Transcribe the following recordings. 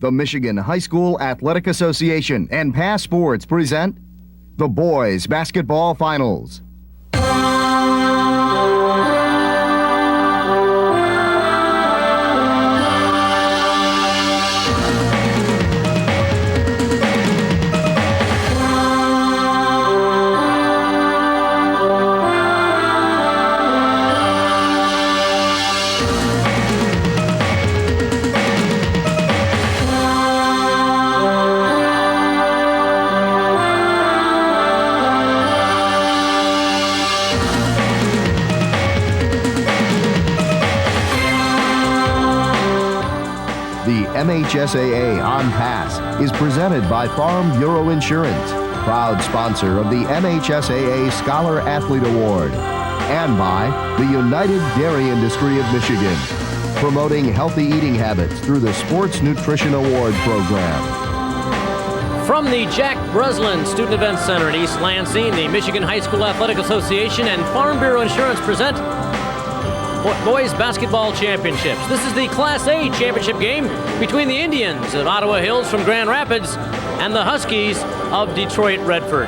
The Michigan High School Athletic Association and Pass Sports present the Boys Basketball Finals. The MHSAA On Pass is presented by Farm Bureau Insurance, proud sponsor of the MHSAA Scholar Athlete Award, and by the United Dairy Industry of Michigan, promoting healthy eating habits through the Sports Nutrition Award Program. From the Jack Breslin Student Event Center in East Lansing, the Michigan High School Athletic Association and Farm Bureau Insurance present Boys Basketball Championships. This is the Class A championship game between the Indians of Ottawa Hills from Grand Rapids and the Huskies of Detroit Redford.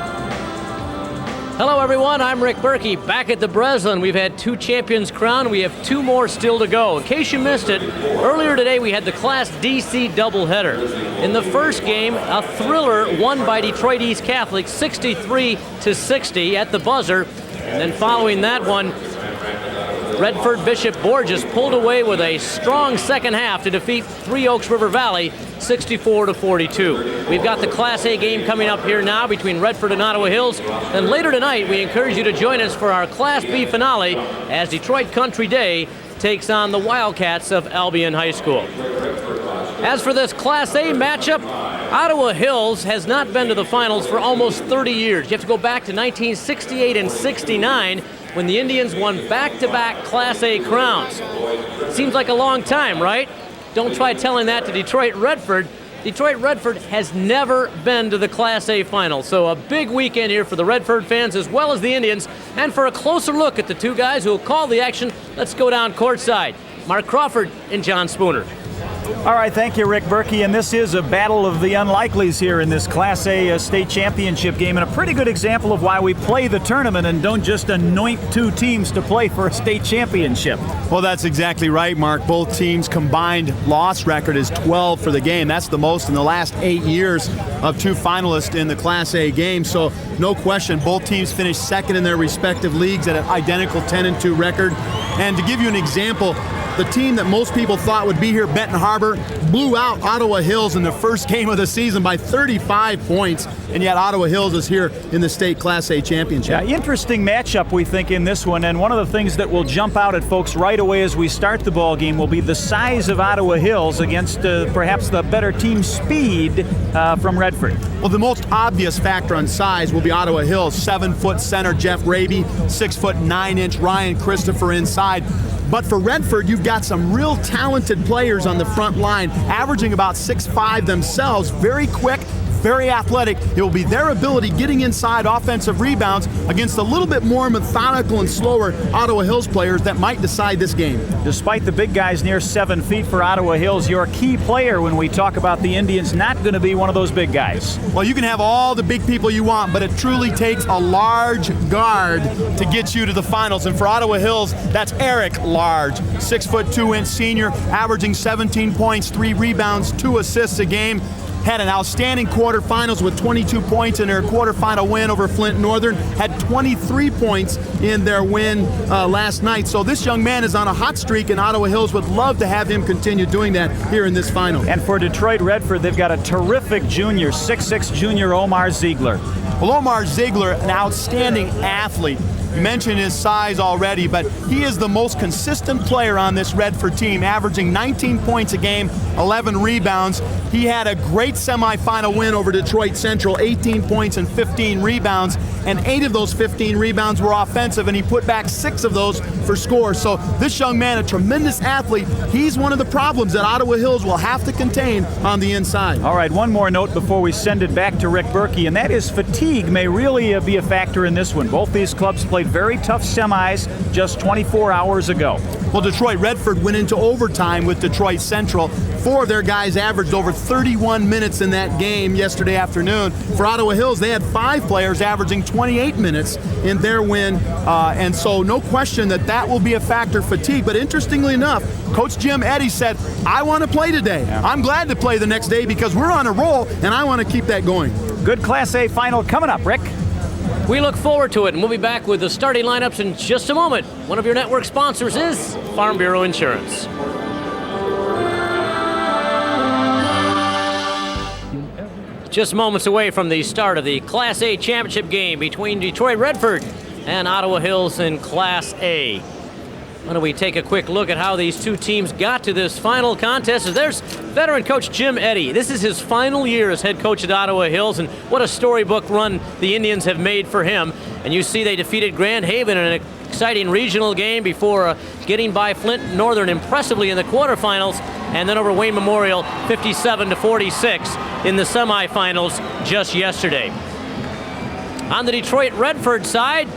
Hello everyone, I'm Rick Berkey, back at the Breslin. We've had 2 champions crowned. We have 2 more still to go. In case you missed it, earlier today we had the Class DC doubleheader. In the first game, a thriller won by Detroit East Catholic 63-60 at the buzzer. And then following that one, Redford Bishop Borges pulled away with a strong second half to defeat Three Oaks River Valley 64-42. We've got the Class A game coming up here now between Redford and Ottawa Hills. And later tonight, we encourage you to join us for our Class B finale as Detroit Country Day takes on the Wildcats of Albion High School. As for this Class A matchup, Ottawa Hills has not been to the finals for almost 30 years. You have to go back to 1968 and 69 when the Indians won back-to-back Class A crowns. Seems like a long time, right? Don't try telling that to Detroit Redford. Detroit Redford has never been to the Class A final, so a big weekend here for the Redford fans as well as the Indians. And for a closer look at the 2 guys who will call the action, let's go down courtside. Mark Crawford and John Spooner. All right, thank you, Rick Berkey. And this is a battle of the unlikelies here in this Class A state championship game, and a pretty good example of why we play the tournament and don't just anoint 2 teams to play for a state championship. Well, that's exactly right, Mark. Both teams' combined loss record is 12 for the game. That's the most in the last 8 years of 2 finalists in the Class A game. So no question, both teams finished second in their respective leagues at an identical 10-2 record. And to give you an example, the team that most people thought would be here, Benton Harbor, blew out Ottawa Hills in the first game of the season by 35 points, and yet Ottawa Hills is here in the state Class A championship. Yeah, interesting matchup, we think, in this one, and one of the things that will jump out at folks right away as we start the ball game will be the size of Ottawa Hills against perhaps the better team speed from Redford. Well, the most obvious factor on size will be Ottawa Hills. 7-foot center Jeff Raby, 6'9" Ryan Christopher inside. But for Redford, you've got some real talented players on the front line, averaging about 6'5" themselves, very quick, very athletic. It will be their ability getting inside offensive rebounds against a little bit more methodical and slower Ottawa Hills players that might decide this game. Despite the big guys near 7 feet for Ottawa Hills, your key player when we talk about the Indians not going to be one of those big guys. Well, you can have all the big people you want, but it truly takes a large guard to get you to the finals. And for Ottawa Hills, that's Eric Large, 6'2" senior, averaging 17 points, 3 rebounds, 2 assists a game. Had an outstanding quarterfinals with 22 points in their quarterfinal win over Flint Northern. Had 23 points in their win last night. So this young man is on a hot streak, and Ottawa Hills would love to have him continue doing that here in this final. And for Detroit Redford, they've got a terrific junior, 6'6" junior Omar Ziegler. Well, Omar Ziegler, an outstanding athlete. You mentioned his size already, but he is the most consistent player on this Redford team, averaging 19 points a game, 11 rebounds. He had a great semifinal win over Detroit Central, 18 points and 15 rebounds, and 8 of those 15 rebounds were offensive, and he put back 6 of those for scores. So this young man, a tremendous athlete, he's one of the problems that Ottawa Hills will have to contain on the inside. All right, one more note before we send it back to Rick Berkey, and that is fatigue may really be a factor in this one. Both these clubs played very tough semis just 24 hours ago. Well, Detroit Redford went into overtime with Detroit Central, 4 of their guys averaged over 31 minutes in that game yesterday afternoon. For Ottawa Hills, they had 5 players averaging 28 minutes in their win, and so no question that will be a factor, fatigue. But interestingly enough, Coach Jim Eaddy said, I want to play today. Yeah. I'm glad to play the next day because we're on a roll, and I want to keep that going. Good Class A final coming up, Rick. We look forward to it, and we'll be back with the starting lineups in just a moment. One of your network sponsors is Farm Bureau Insurance. Just moments away from the start of the Class A championship game between Detroit Redford and Ottawa Hills in Class A. Why don't we take a quick look at how these two teams got to this final contest? There's veteran coach Jim Eaddy. This is his final year as head coach at Ottawa Hills, and what a storybook run the Indians have made for him. And you see they defeated Grand Haven in an exciting regional game before getting by Flint Northern impressively in the quarterfinals, and then over Wayne Memorial 57-46 in the semifinals just yesterday. On the Detroit Redford side,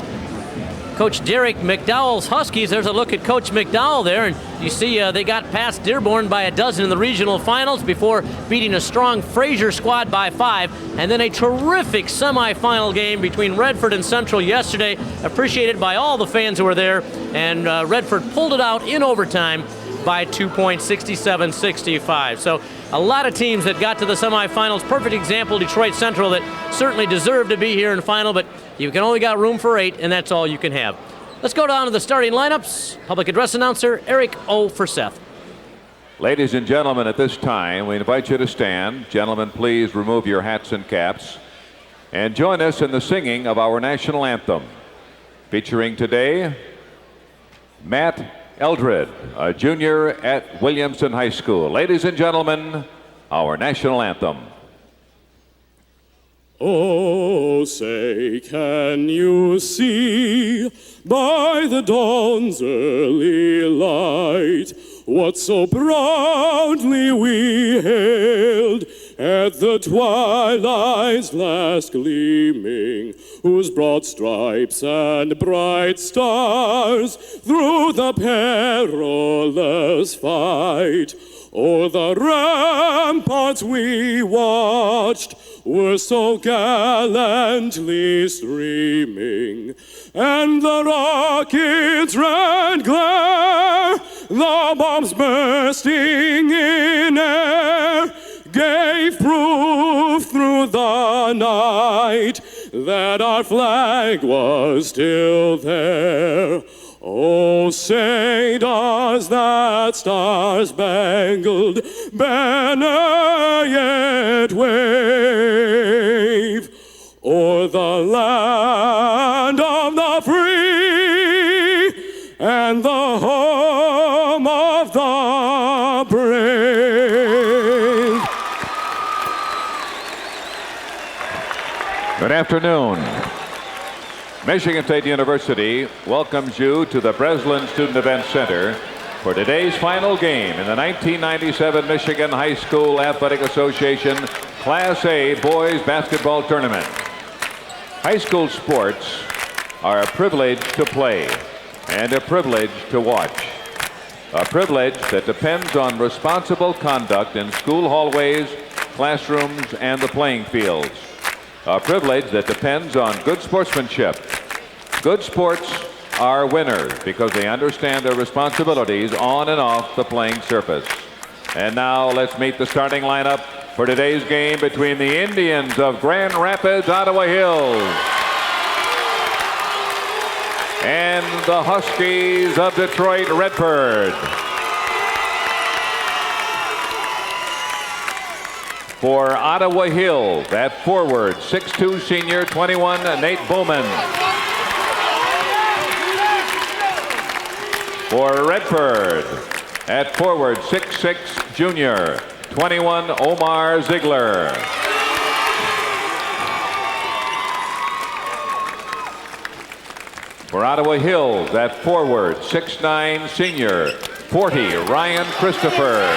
Coach Derek McDowell's Huskies, there's a look at Coach McDowell there, and you see they got past Dearborn by a dozen in the regional finals before beating a strong Fraser squad by 5, and then a terrific semifinal game between Redford and Central yesterday, appreciated by all the fans who were there, and Redford pulled it out in overtime by 2 points, 67-65. So a lot of teams that got to the semifinals. Perfect example, Detroit Central, that certainly deserved to be here in the final, but you can only got room for 8, and that's all you can have. Let's go down to the starting lineups. Public address announcer Eric O. for Seth. Ladies and gentlemen, at this time, we invite you to stand. Gentlemen, please remove your hats and caps and join us in the singing of our national anthem. Featuring today, Matt Eldred, a junior at Williamson High School. Ladies and gentlemen, our national anthem. Oh, say, can you see by the dawn's early light what so proudly we hailed at the twilight's last gleaming, whose broad stripes and bright stars through the perilous fight o'er the ramparts we watched were so gallantly streaming, and the rocket's red glare, the bombs bursting in air, gave proof through the night that our flag was still there. Oh, say does that star-spangled banner yet wave o'er the land of the free and the home of the brave. Good afternoon. Michigan State University welcomes you to the Breslin Student Event Center for today's final game in the 1997 Michigan High School Athletic Association Class A Boys Basketball Tournament. High school sports are a privilege to play and a privilege to watch. A privilege that depends on responsible conduct in school hallways, classrooms, and the playing fields. A privilege that depends on good sportsmanship. Good sports are winners because they understand their responsibilities on and off the playing surface. And now let's meet the starting lineup for today's game between the Indians of Grand Rapids, Ottawa Hills, and the Huskies of Detroit Redford. For Ottawa Hills, at forward, 6'2" senior, 21, Nate Bowman. For Redford, at forward, 6'6" junior, 21, Omar Ziegler. For Ottawa Hills, at forward, 6'9" senior, 40, Ryan Christopher.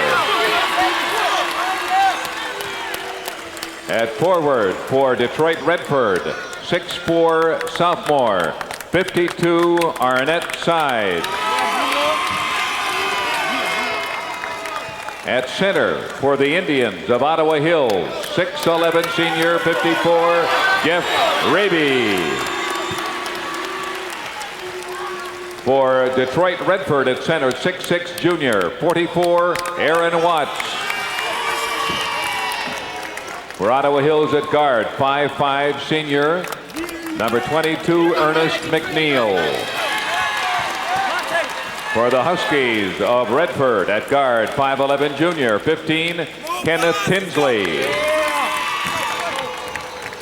At forward for Detroit Redford, 6'4", sophomore, 52, Arnett Side. At center for the Indians of Ottawa Hills, 6'11" senior, 54, Jeff Raby. For Detroit Redford at center, 6'6" junior, 44, Aaron Watts. For Ottawa Hills at guard, 5'5" senior, number 22, Ernest McNeil. For the Huskies of Redford at guard, 5'11" junior, 15, Kenneth Tinsley.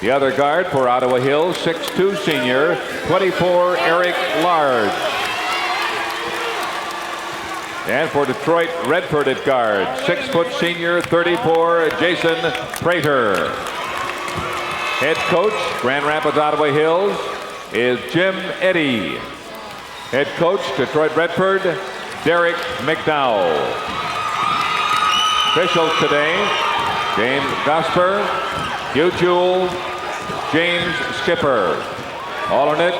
The other guard for Ottawa Hills, 6'2" senior, 24, Eric Large. And for Detroit Redford at guard, 6' senior, 34, Jason Prater. Head coach, Grand Rapids Ottawa Hills, is Jim Eaddy. Head coach, Detroit Redford, Derek McDowell. Officials today, James Gosper, Hugh Jewell, James Skipper. Alternate,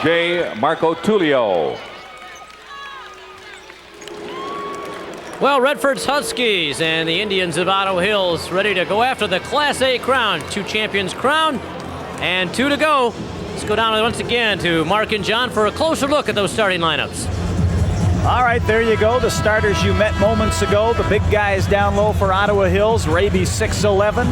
J. Marco Tullio. Well, Redford's Huskies and the Indians of Ottawa Hills ready to go after the Class A crown. 2 champions crown and 2 to go. Let's go down once again to Mark and John for a closer look at those starting lineups. All right, there you go. The starters you met moments ago. The big guys down low for Ottawa Hills. Raby 6'11",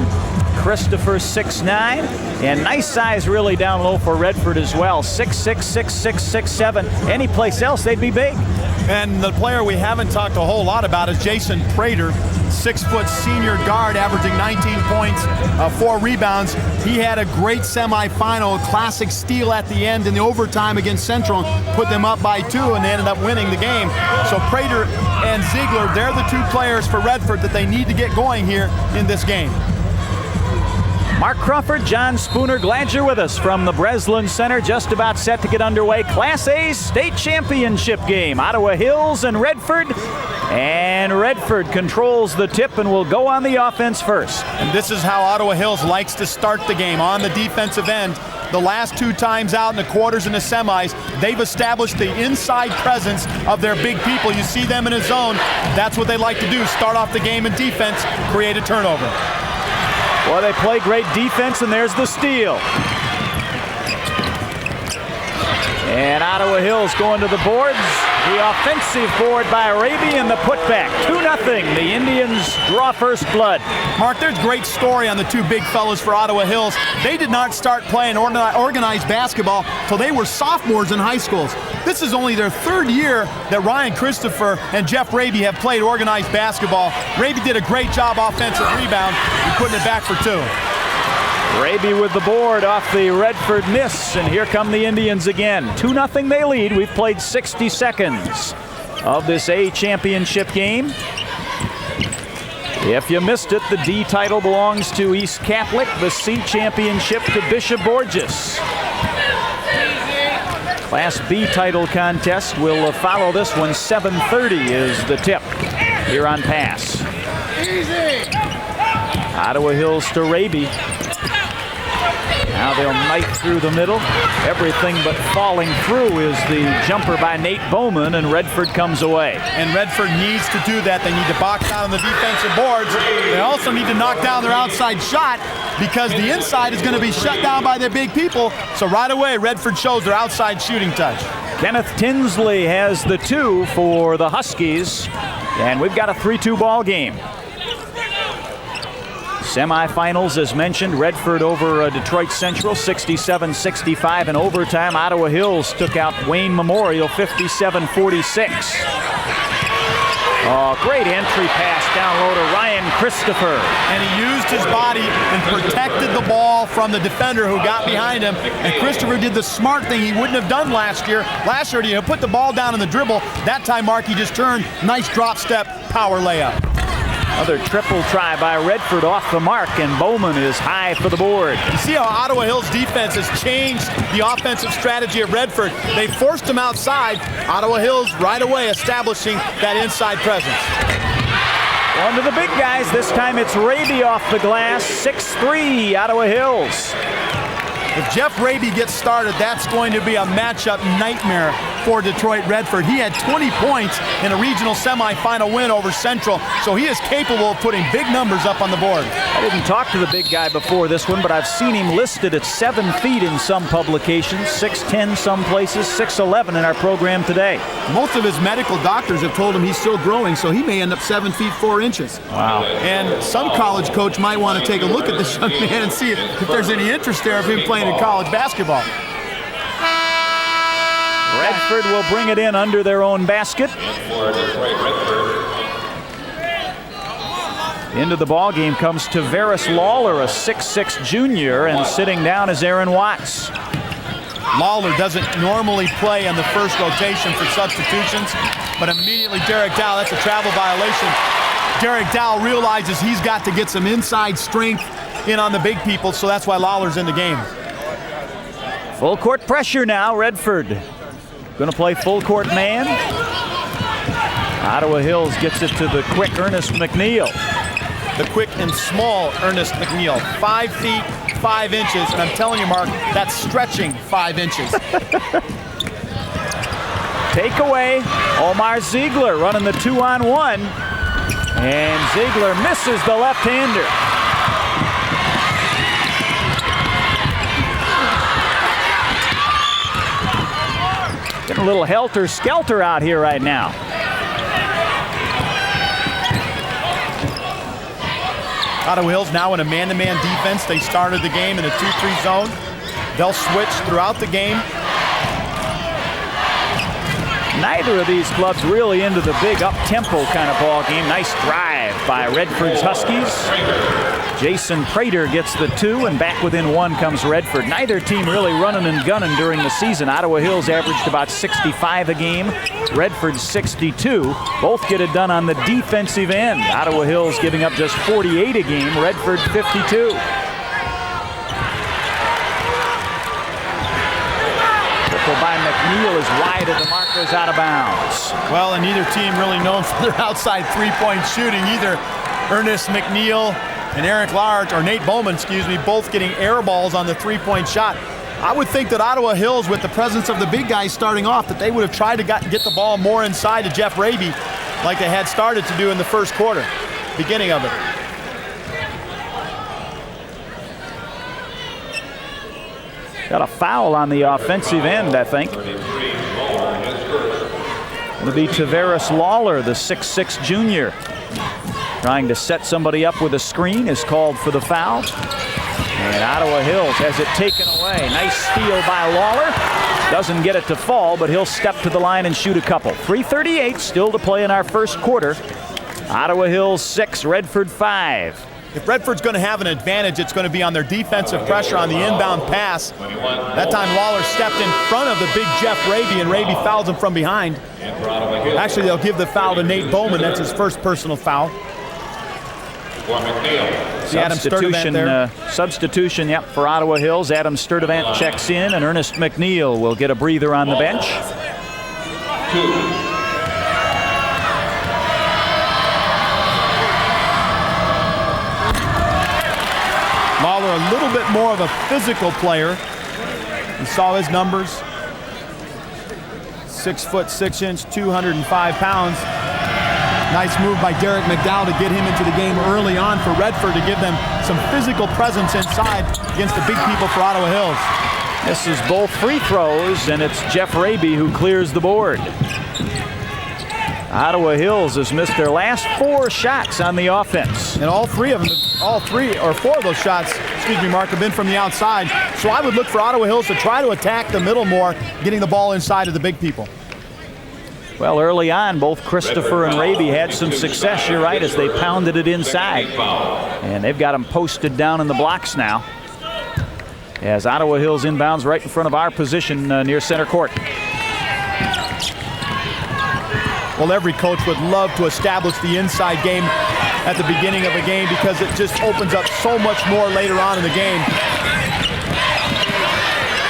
Christopher 6'9", and nice size really down low for Redford as well. 6'6", 6'6", 6'7". Any place else, they'd be big. And the player we haven't talked a whole lot about is Jason Prater, 6-foot senior guard, averaging 19 points, 4 rebounds. He had a great semifinal, classic steal at the end in the overtime against Central, put them up by 2, and they ended up winning the game. So Prater and Ziegler, they're the 2 players for Redford that they need to get going here in this game. Mark Crawford, John Spooner, glad you're with us from the Breslin Center. Just about set to get underway. Class A state championship game. Ottawa Hills and Redford. And Redford controls the tip and will go on the offense first. And this is how Ottawa Hills likes to start the game, on the defensive end. The last 2 times out in the quarters and the semis, they've established the inside presence of their big people. You see them in a zone. That's what they like to do. Start off the game in defense, create a turnover. Well, they play great defense, and there's the steal. And Ottawa Hills going to the boards. The offensive board by Raby and the putback. 2-0. The Indians draw first blood. Mark, there's great story on the 2 big fellas for Ottawa Hills. They did not start playing organized basketball till they were sophomores in high schools. This is only their 3rd year that Ryan Christopher and Jeff Raby have played organized basketball. Raby did a great job offensive rebound and putting it back for 2. Raby with the board off the Redford miss, and here come the Indians again. 2-0 they lead. We've played 60 seconds of this A championship game. If you missed it, the D title belongs to East Catholic, the C championship to Bishop Borges. Class B title contest will follow this one. 7:30 is the tip here on Pass. Ottawa Hills to Raby. Now they'll knife through the middle. Everything but falling through is the jumper by Nate Bowman, and Redford comes away. And Redford needs to do that. They need to box out on the defensive boards. They also need to knock down their outside shot because the inside is going to be shut down by their big people. So right away, Redford shows their outside shooting touch. Kenneth Tinsley has the 2 for the Huskies, and we've got a 3-2 ball game. Semifinals, as mentioned, Redford over Detroit Central, 67-65 in overtime. Ottawa Hills took out Wayne Memorial, 57-46. Oh, great entry pass down low to Ryan Christopher. And he used his body and protected the ball from the defender who got behind him. And Christopher did the smart thing he wouldn't have done last year. Last year, he put the ball down in the dribble. That time, Mark, he just turned. Nice drop step, power layup. Another triple try by Redford off the mark, and Bowman is high for the board. You see how Ottawa Hills defense has changed the offensive strategy of Redford. They forced him outside. Ottawa Hills right away establishing that inside presence. On to the big guys. This time it's Raby off the glass. 6'3", Ottawa Hills. If Jeff Raby gets started, that's going to be a matchup nightmare for Detroit Redford. He had 20 points in a regional semifinal win over Central, so he is capable of putting big numbers up on the board. I didn't talk to the big guy before this one, but I've seen him listed at 7 feet in some publications, 6'10" some places, 6'11" in our program today. Most of his medical doctors have told him he's still growing, so he may end up 7 feet 4 inches. Wow. And some college coach might want to take a look at this young man and see if there's any interest there of him playing in college basketball. Redford will bring it in under their own basket. Into the ball game comes Tavares Lawler, a 6'6" junior, and sitting down is Aaron Watts. Lawler doesn't normally play on the first rotation for substitutions, but immediately Derek Dow, that's a travel violation. Derek Dow realizes he's got to get some inside strength in on the big people, so that's why Lawler's in the game. Full court pressure now, Redford. Going to play full court man. Ottawa Hills gets it to the quick Ernest McNeil. The quick and small Ernest McNeil, 5 feet, 5 inches, and I'm telling you, Mark, that's stretching 5 inches. Takeaway, Omar Ziegler running the 2-on-1, and Ziegler misses the left-hander. Getting a little helter-skelter out here right now. Ottawa Hills now in a man-to-man defense. They started the game in a 2-3 zone. They'll switch throughout the game. Neither of these clubs really into the big up-tempo kind of ball game. Nice drive by Redford's Huskies. Jason Prater gets the 2, and back within 1 comes Redford. Neither team really running and gunning during the season. Ottawa Hills averaged about 65 a game. Redford 62. Both get it done on the defensive end. Ottawa Hills giving up just 48 a game. Redford 52. By McNeil is wide of the markers, out of bounds. Well, and neither team really known for their outside three-point shooting either. Ernest McNeil and Eric Large, or Nate Bowman, excuse me, both getting air balls on the three-point shot. I would think that Ottawa Hills, with the presence of the big guys starting off, that they would have tried to get the ball more inside to Jeff Raby like they had started to do in the first quarter, beginning of it. Got a foul on the offensive end, I think. It'll be Tavares Lawler, the 6'6" junior. Trying to set somebody up with a screen, is called for the foul. And Ottawa Hills has it taken away. Nice steal by Lawler. Doesn't get it to fall, but he'll step to the line and shoot a couple. 3:38 still to play in our first quarter. Ottawa Hills 6, Redford 5. If Redford's going to have an advantage, it's going to be on their defensive pressure on the inbound pass. That time Lawler stepped in front of the big Jeff Raby, and Raby fouls him from behind. Actually, they'll give the foul to Nate Bowman. That's his first personal foul. Substitution, yep, for Ottawa Hills. Adam Sturdivant checks in, and Ernest McNeil will get a breather on the bench. Lawler a little bit more of a physical player. You saw his numbers. 6'6", 205 pounds. Nice move by Derek McDowell to get him into the game early on for Redford to give them some physical presence inside against the big people for Ottawa Hills. This is both free throws, and it's Jeff Raby who clears the board. Ottawa Hills has missed their last 4 shots on the offense. And all 4 of those shots, Mark, have been from the outside. So I would look for Ottawa Hills to try to attack the middle more, getting the ball inside of the big people. Well, early on, both Christopher and Raby had some success, you're right, as they pounded it inside. And they've got them posted down in the blocks now. As Ottawa Hills inbounds right in front of our position near center court. Well, every coach would love to establish the inside game at the beginning of a game because it just opens up so much more later on in the game.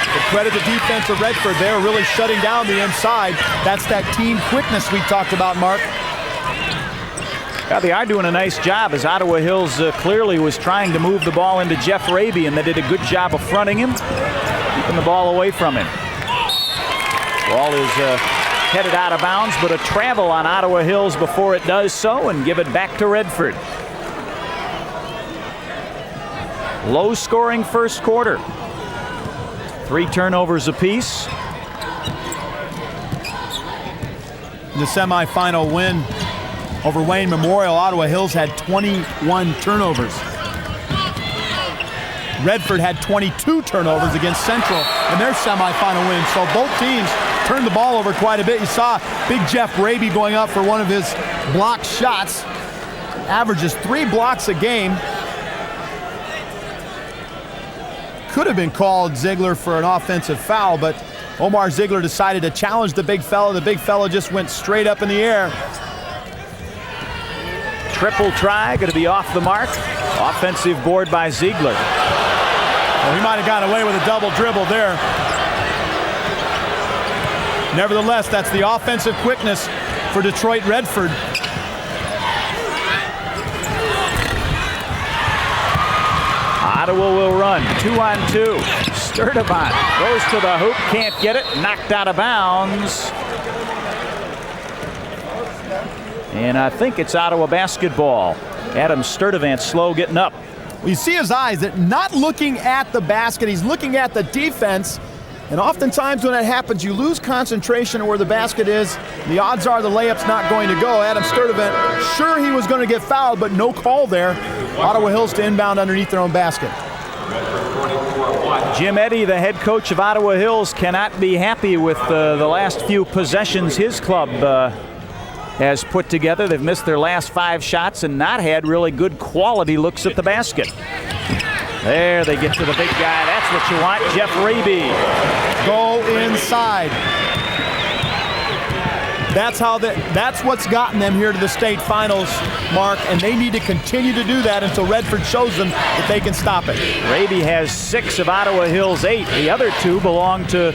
To credit the defense of Redford, they're really shutting down the inside. That's that team quickness we talked about, Mark. Yeah, they are doing a nice job, as Ottawa Hills clearly was trying to move the ball into Jeff Raby, and they did a good job of fronting him, keeping the ball away from him. Ball is headed out of bounds, but a travel on Ottawa Hills before it does so, and give it back to Redford. Low-scoring first quarter. 3 turnovers apiece. In the semifinal win over Wayne Memorial, Ottawa Hills had 21 turnovers. Redford had 22 turnovers against Central in their semifinal win. So both teams turned the ball over quite a bit. You saw big Jeff Raby going up for one of his blocked shots. Averages 3 blocks a game. Could have been called Ziegler for an offensive foul, but Omar Ziegler decided to challenge the big fella. The big fella just went straight up in the air. Triple try, going to be off the mark. Offensive board by Ziegler. Well, he might have gotten away with a double dribble there. Nevertheless, that's the offensive quickness for Detroit Redford. Ottawa will run 2-on-2. Sturdivant goes to the hoop, can't get it, knocked out of bounds. And I think it's Ottawa basketball. Adam Sturdivant slow getting up. You see his eyes, that not looking at the basket, he's looking at the defense. And oftentimes when that happens, you lose concentration of where the basket is. The odds are the layup's not going to go. Adam Sturdivant, sure he was going to get fouled, but no call there. Ottawa Hills to inbound underneath their own basket. Jim Eaddy, the head coach of Ottawa Hills, cannot be happy with the last few possessions his club has put together. They've missed their last 5 shots and not had really good quality looks at the basket. There they get to the big guy. That's what you want, Jeff Raby. Go inside. That's what's gotten them here to the state finals, Mark, and they need to continue to do that until Redford shows them that they can stop it. Raby has 6 of Ottawa Hills' 8. The other 2 belong to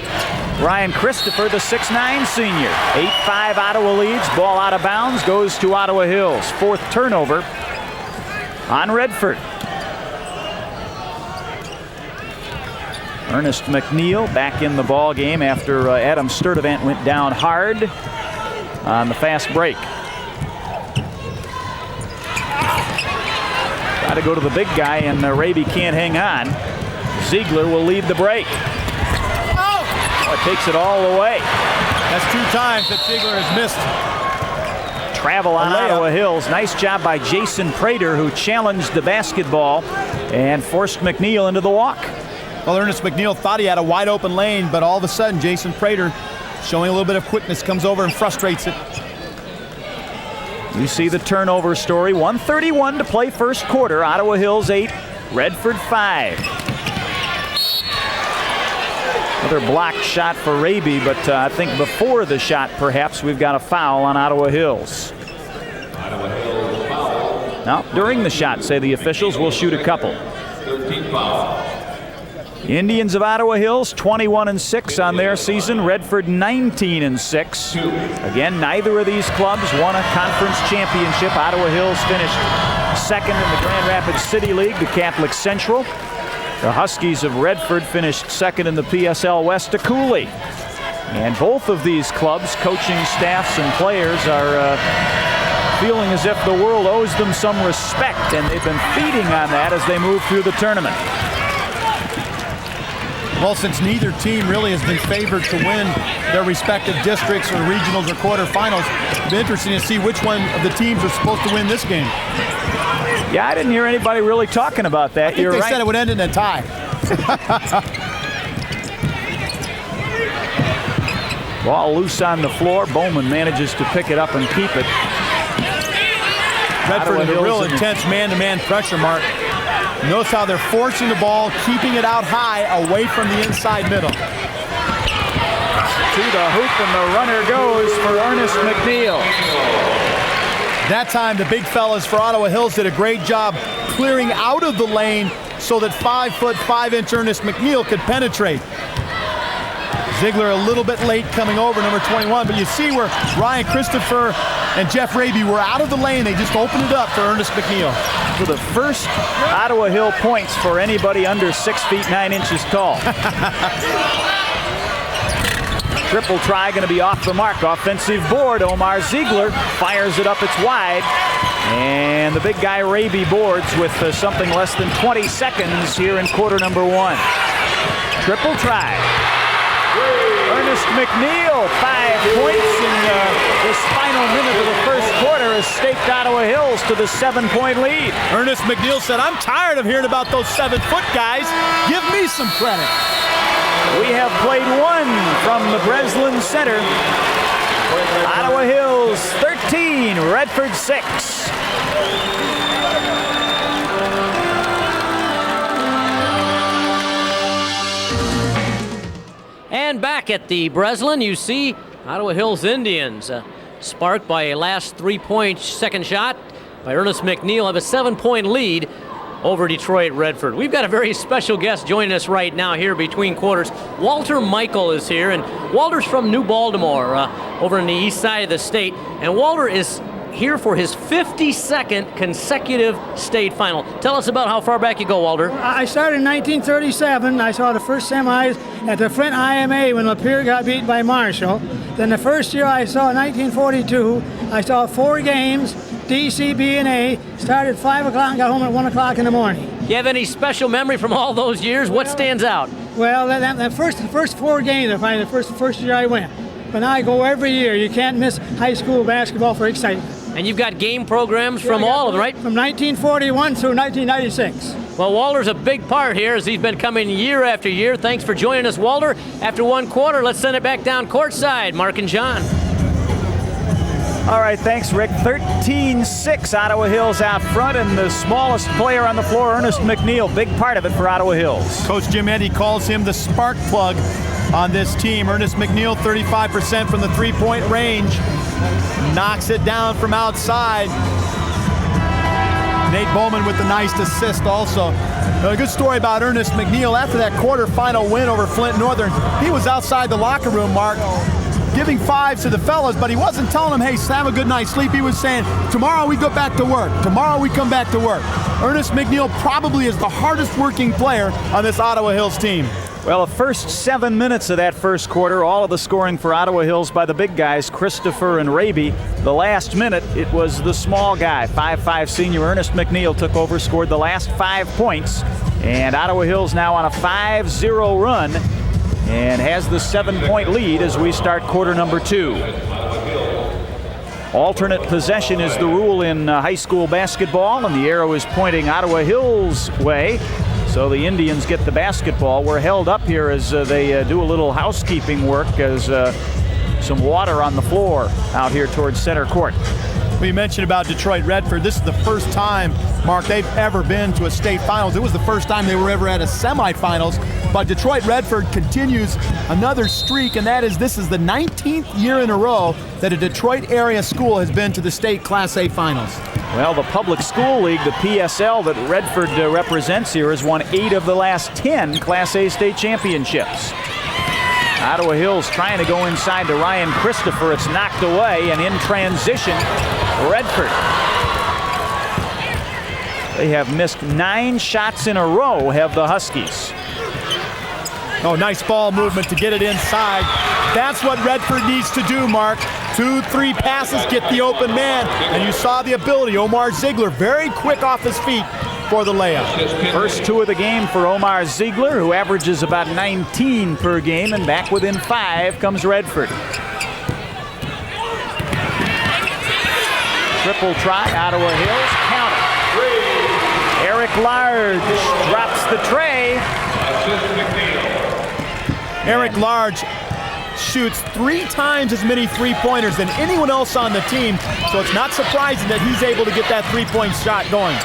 Ryan Christopher, the 6'9 senior. 8-5 Ottawa leads. Ball out of bounds, goes to Ottawa Hills. 4th turnover on Redford. Ernest McNeil back in the ball game after Adam Sturdivant went down hard on the fast break. Got to go to the big guy, and Raby can't hang on. Ziegler will lead the break. Oh, it takes it all the way. That's 2 times that Ziegler has missed. Travel on Ottawa Hills. Nice job by Jason Prater, who challenged the basketball and forced McNeil into the walk. Well, Ernest McNeil thought he had a wide open lane, but all of a sudden Jason Prater, showing a little bit of quickness, comes over and frustrates it. You see the turnover story. 1:31 to play first quarter. Ottawa Hills 8, Redford 5. Another blocked shot for Raby, but I think before the shot, perhaps we've got a foul on Ottawa Hills. Now, during the shot, say the officials, will shoot a couple. 13 fouls. Indians of Ottawa Hills 21-6 on their season. Redford 19-6. Again, neither of these clubs won a conference championship. Ottawa Hills finished second in the Grand Rapids City League to Catholic Central. The Huskies of Redford finished second in the PSL West to Cooley. And both of these clubs, coaching staffs and players, are feeling as if the world owes them some respect, and they've been feeding on that as they move through the tournament. Well, since neither team really has been favored to win their respective districts or regionals or quarterfinals, it'll be interesting to see which one of the teams are supposed to win this game. Yeah, I didn't hear anybody really talking about that. I think they said it would end in a tie. Ball loose on the floor. Bowman manages to pick it up and keep it. Redford in a real intense man-to-man pressure, Mark. Notice how they're forcing the ball, keeping it out high, away from the inside middle. To the hoop, and the runner goes for Ernest McNeil. That time, the big fellas for Ottawa Hills did a great job clearing out of the lane so that 5'5" Ernest McNeil could penetrate. Ziegler a little bit late coming over, number 21, but you see where Ryan Christopher and Jeff Raby were out of the lane. They just opened it up for Ernest McNeil. For the first Ottawa Hill points for anybody under 6 feet 9 inches tall. Triple try going to be off the mark. Offensive board. Omar Ziegler fires it up. It's wide. And the big guy Raby boards with something less than 20 seconds here in quarter number 1. Triple try. Ernest McNeil, 5 points in this final minute of the first quarter has staked Ottawa Hills to the 7-point lead. Ernest McNeil said, I'm tired of hearing about those 7-foot guys. Give me some credit. We have played one from the Breslin Center. Ottawa Hills 13, Redford 6. And back at the Breslin, you see Ottawa Hills Indians, sparked by a last 3-point second shot by Ernest McNeil, have a 7-point lead over Detroit Redford. We've got a very special guest joining us right now here between quarters. Walter Michael is here, and Walter's from New Baltimore, over on the east side of the state. And Walter is here for his 52nd consecutive state final. Tell us about how far back you go, Walter. I started in 1937. I saw the first semis at the Flint IMA when Lapeer got beat by Marshall. Then the first year I saw in 1942, I saw 4 games, DC, B, and A. Started at 5 o'clock and got home at 1 o'clock in the morning. Do you have any special memory from all those years? What stands out? Well, the first 4 games, I find the first year I went. But now I go every year. You can't miss high school basketball for excitement. And you've got game programs from all of them, right? From 1941 through 1996. Well, Walter's a big part here as he's been coming year after year. Thanks for joining us, Walter. After 1 quarter, let's send it back down courtside. Mark and John. All right, thanks, Rick. 13-6, Ottawa Hills out front, and the smallest player on the floor, Ernest McNeil. Big part of it for Ottawa Hills. Coach Jim Eaddy calls him the spark plug on this team. Ernest McNeil, 35% from the 3-point range. Knocks it down from outside. Nate Bowman with the nice assist also. A good story about Ernest McNeil. After that quarterfinal win over Flint Northern, he was outside the locker room, Mark, giving 5s to the fellas, but he wasn't telling them, hey, have a good night's sleep. He was saying, tomorrow we go back to work. Tomorrow we come back to work. Ernest McNeil probably is the hardest working player on this Ottawa Hills team. Well, the first 7 minutes of that first quarter, all of the scoring for Ottawa Hills by the big guys, Christopher and Raby. The last minute, it was the small guy, 5'5" senior Ernest McNeil took over, scored the last 5 points. And Ottawa Hills now on a 5-0 run and has the 7-point lead as we start quarter number 2. Alternate possession is the rule in high school basketball, and the arrow is pointing Ottawa Hills' way. So the Indians get the basketball. We're held up here as they do a little housekeeping work as some water on the floor out here towards center court. We mentioned about Detroit Redford. This is the first time, Mark, they've ever been to a state finals. It was the first time they were ever at a semifinals. But Detroit Redford continues another streak, and that is this is the 19th year in a row that a Detroit area school has been to the state Class A finals. Well, the Public School League, the PSL that Redford represents here, has won 8 of the last 10 Class A state championships. Ottawa Hills trying to go inside to Ryan Christopher. It's knocked away, and in transition, Redford. They have missed 9 shots in a row, have the Huskies. Oh, nice ball movement to get it inside. That's what Redford needs to do, Mark. 2-3 passes, get the open man. And you saw the ability. Omar Ziegler, very quick off his feet for the layup. First 2 of the game for Omar Ziegler, who averages about 19 per game, and back within 5 comes Redford. Triple try, Ottawa Hills, count it. Eric Large drops the tray. Eric Large shoots 3 times as many 3-pointers than anyone else on the team, so it's not surprising that he's able to get that 3-point shot going.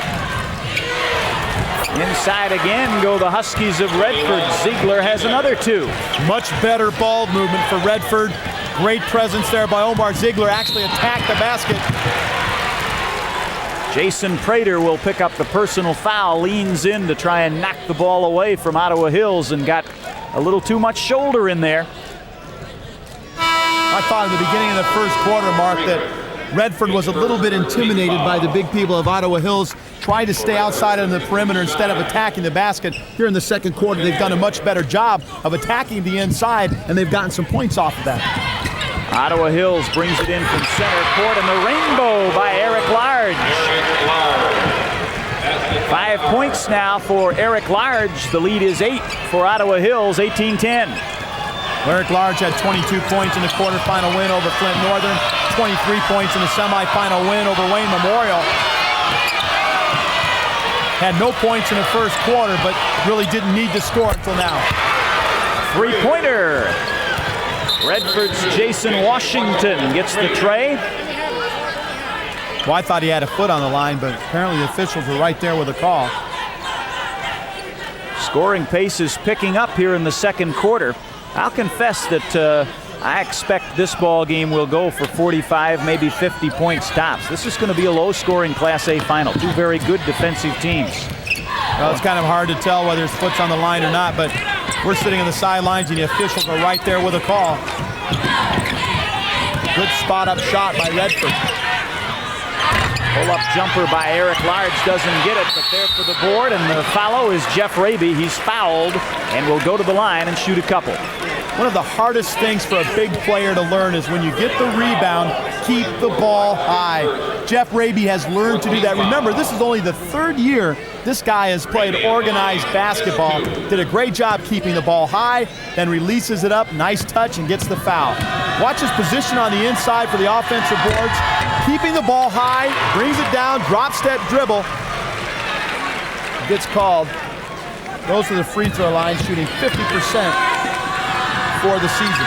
Inside again go the Huskies of Redford. Ziegler has another 2. Much better ball movement for Redford. Great presence there by Omar Ziegler. Actually attacked the basket. Jason Prater will pick up the personal foul, leans in to try and knock the ball away from Ottawa Hills and got a little too much shoulder in there. I thought in the beginning of the first quarter, Mark, that Redford was a little bit intimidated by the big people of Ottawa Hills, trying to stay outside on the perimeter instead of attacking the basket. Here in the second quarter, they've done a much better job of attacking the inside, and they've gotten some points off of that. Ottawa Hills brings it in from center court, and the rainbow by Eric Large. 5 points now for Eric Large. The lead is 8 for Ottawa Hills, 18-10. Eric Large had 22 points in the quarterfinal win over Flint Northern, 23 points in the semifinal win over Wayne Memorial. Had no points in the first quarter, but really didn't need to score until now. Three-pointer. Redford's Jason Washington gets the tray. Well, I thought he had a foot on the line, but apparently the officials were right there with the call. Scoring pace is picking up here in the second quarter. I'll confess that I expect this ball game will go for 45, maybe 50 points tops. This is going to be a low-scoring Class A final. Two very good defensive teams. Well, it's kind of hard to tell whether his foot's on the line or not, but we're sitting on the sidelines and the officials are right there with a call. Good spot-up shot by Redford. Pull-up jumper by Eric Large doesn't get it, but there for the board, and the follow is Jeff Raby. He's fouled and will go to the line and shoot a couple. One of the hardest things for a big player to learn is when you get the rebound, keep the ball high. Jeff Raby has learned to do that. Remember, this is only the third year this guy has played organized basketball. Did a great job keeping the ball high, then releases it up, nice touch, and gets the foul. Watch his position on the inside for the offensive boards. Keeping the ball high, brings it down, drop step dribble. Gets called. Goes to the free throw line, shooting 50% for the season.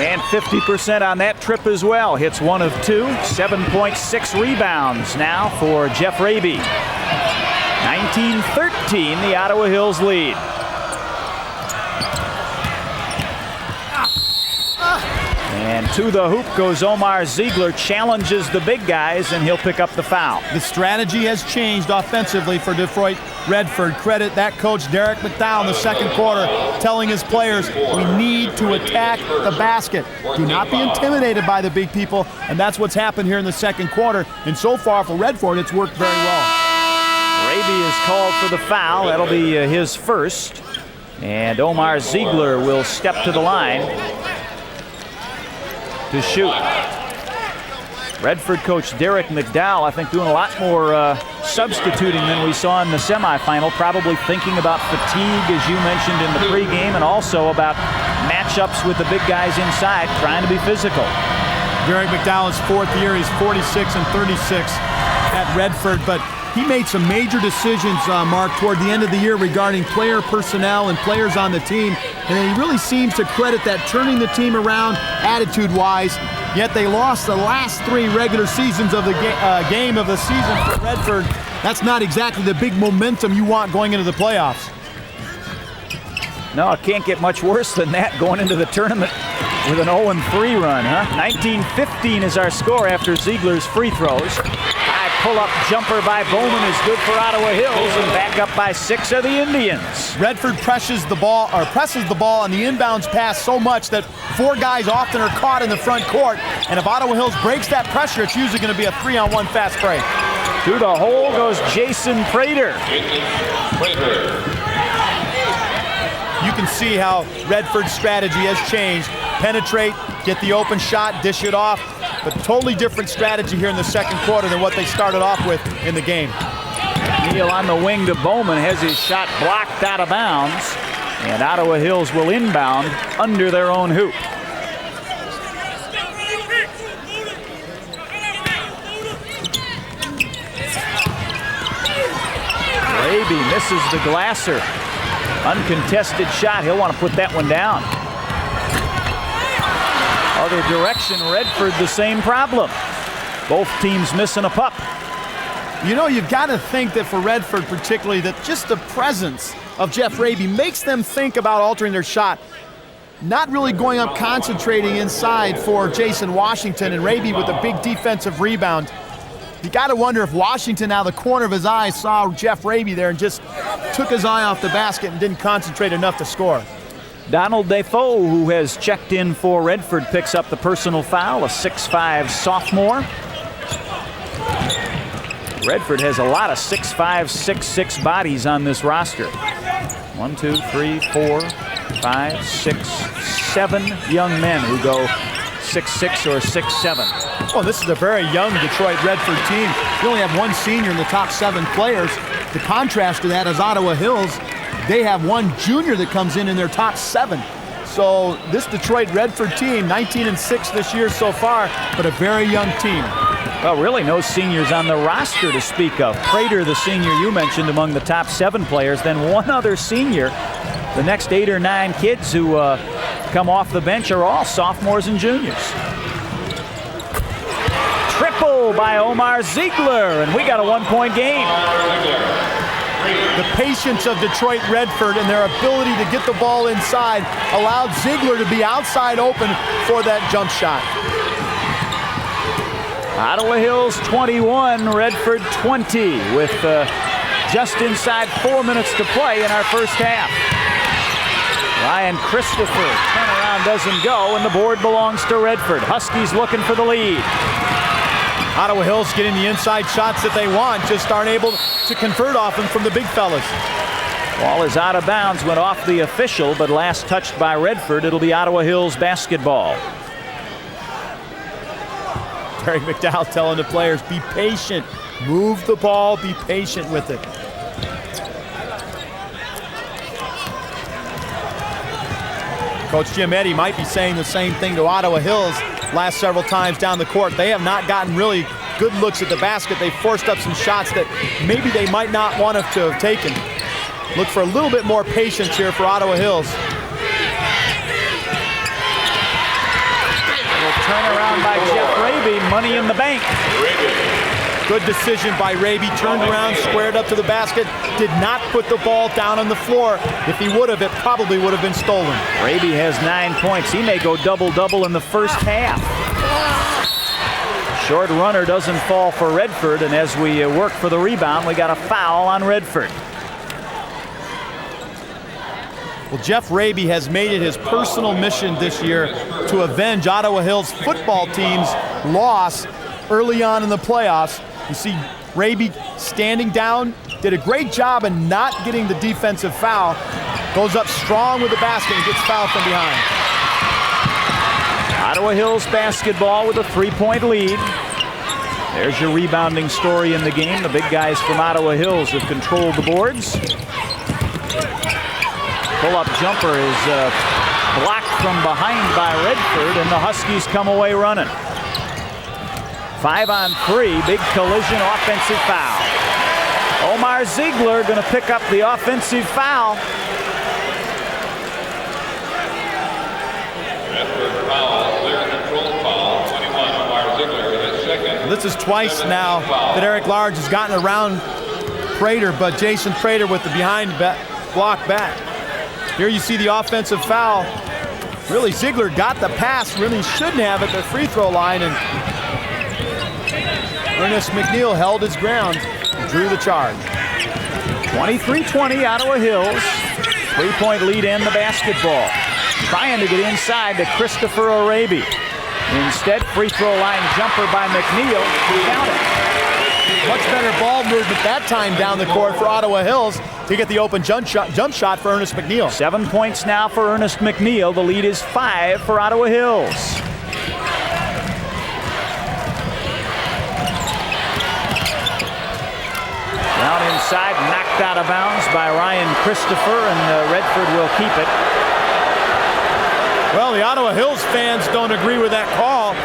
And 50% on that trip as well. Hits 1 of 2, 7.6 rebounds now for Jeff Raby. 19-13, the Ottawa Hills lead. And to the hoop goes Omar Ziegler, challenges the big guys, and he'll pick up the foul. The strategy has changed offensively for Detroit Redford. Credit that coach Derek McDowell in the second quarter, telling his players, we need to attack the basket. Do not be intimidated by the big people, and that's what's happened here in the second quarter. And so far for Redford, it's worked very well. Raby is called for the foul. That'll be his first. And Omar Ziegler will step to the line to shoot. Redford coach Derek McDowell, I think, doing a lot more substituting than we saw in the semifinal, probably thinking about fatigue, as you mentioned in the pregame, and also about matchups with the big guys inside, trying to be physical. Derek McDowell's fourth year, he's 46 and 36 at Redford, but he made some major decisions, Mark, toward the end of the year regarding player personnel and players on the team, and he really seems to credit that turning the team around attitude-wise, yet they lost the last 3 regular seasons of the game of the season for Redford. That's not exactly the big momentum you want going into the playoffs. No, it can't get much worse than that going into the tournament with an 0-3 run, huh? 19-15 is our score after Ziegler's free throws. Pull-up jumper by Bowman is good for Ottawa Hills, and back up by 6 are the Indians. Redford presses the ball on the inbounds pass so much that 4 guys often are caught in the front court, and if Ottawa Hills breaks that pressure, it's usually going to be a 3-on-1 fast break. To the hole goes Jason Prater. You can see how Redford's strategy has changed. Penetrate, get the open shot, dish it off. But totally different strategy here in the second quarter than what they started off with in the game. Neal on the wing to Bowman, has his shot blocked out of bounds. And Ottawa Hills will inbound under their own hoop. Raby misses the glasser. Uncontested shot. He'll want to put that one down. Other direction, Redford, the same problem. Both teams missing a pup. You know, you've got to think that for Redford particularly, that just the presence of Jeff Raby makes them think about altering their shot. Not really going up, concentrating inside for Jason Washington, and Raby with a big defensive rebound. You got to wonder if Washington, out of the corner of his eye, saw Jeff Raby there and just took his eye off the basket and didn't concentrate enough to score. Donald Defoe, who has checked in for Redford, picks up the personal foul, a 6'5" sophomore. Redford has a lot of 6'5", 6'6" bodies on this roster. 1, 2, 3, 4, 5, 6, 7 young men who go 6'6" or 6'7". Well, this is a very young Detroit Redford team. You only have one senior in the top 7 players. The contrast to that is Ottawa Hills. They have one junior that comes in their top 7. So this Detroit Redford team, 19-6 this year so far, but a very young team. Well, really no seniors on the roster to speak of. Prater, the senior you mentioned, among the top 7 players. Then one other senior. The next 8 or 9 kids who come off the bench are all sophomores and juniors. Triple by Omar Ziegler, and we got a 1-point game. The patience of Detroit Redford and their ability to get the ball inside allowed Ziegler to be outside open for that jump shot. Ottawa Hills 21, Redford 20, with just inside 4 minutes to play in our first half. Ryan Christopher, turnaround doesn't go, and the board belongs to Redford. Huskies looking for the lead. Ottawa Hills getting the inside shots that they want, just aren't able to convert off them from the big fellas. Ball is out of bounds, went off the official, but last touched by Redford. It'll be Ottawa Hills basketball. Terry McDowell telling the players, be patient. Move the ball, be patient with it. Coach Jim Eaddy might be saying the same thing to Ottawa Hills last several times down the court. They have not gotten really good looks at the basket. They forced up some shots that maybe they might not want to have taken. Look for a little bit more patience here for Ottawa Hills. Turnaround by Jeff Raby, money in the bank. Good decision by Raby, turned around, squared up to the basket, did not put the ball down on the floor. If he would have, it probably would have been stolen. Raby has 9 points. He may go double-double in the first half. Short runner doesn't fall for Redford, and as we work for the rebound, we got a foul on Redford. Well, Jeff Raby has made it his personal mission this year to avenge Ottawa Hills football team's loss early on in the playoffs. You see Raby standing down, did a great job in not getting the defensive foul. Goes up strong with the basket and gets fouled from behind. Ottawa Hills basketball with a 3-point lead. There's your rebounding story in the game. The big guys from Ottawa Hills have controlled the boards. Pull-up jumper is blocked from behind by Redford, and the Huskies come away running. 5 on 3, big collision, offensive foul. Omar Ziegler going to pick up the offensive foul. Redford foul, clear control foul, 21, Omar Ziegler, his second. This is twice now that Eric Large has gotten around Prater, but Jason Prater with the behind block back. Here you see the offensive foul. Really, Ziegler got the pass, really shouldn't have at the free throw line, and Ernest McNeil held his ground and drew the charge. 23-20, Ottawa Hills. 3-point lead in the basketball. Trying to get inside to Christopher Arabi. Instead, free throw line jumper by McNeil. Count it. Much better ball movement that time down the court for Ottawa Hills to get the open jump shot for Ernest McNeil. 7 points now for Ernest McNeil. The lead is 5 for Ottawa Hills. Down inside, knocked out of bounds by Ryan Christopher, and Redford will keep it. Well, the Ottawa Hills fans don't agree with that call.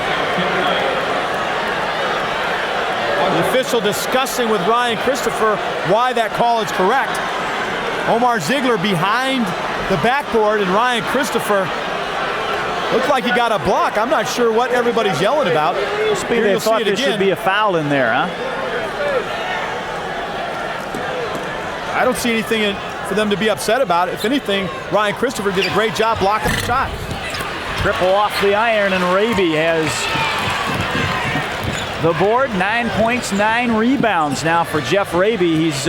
The official discussing with Ryan Christopher why that call is correct. Omar Ziegler behind the backboard, and Ryan Christopher looks like he got a block. I'm not sure what everybody's yelling about. They thought there should be a foul in there, huh? I don't see anything for them to be upset about. If anything, Ryan Christopher did a great job blocking the shot. Triple off the iron, and Raby has the board. 9 points, 9 rebounds now for Jeff Raby. He's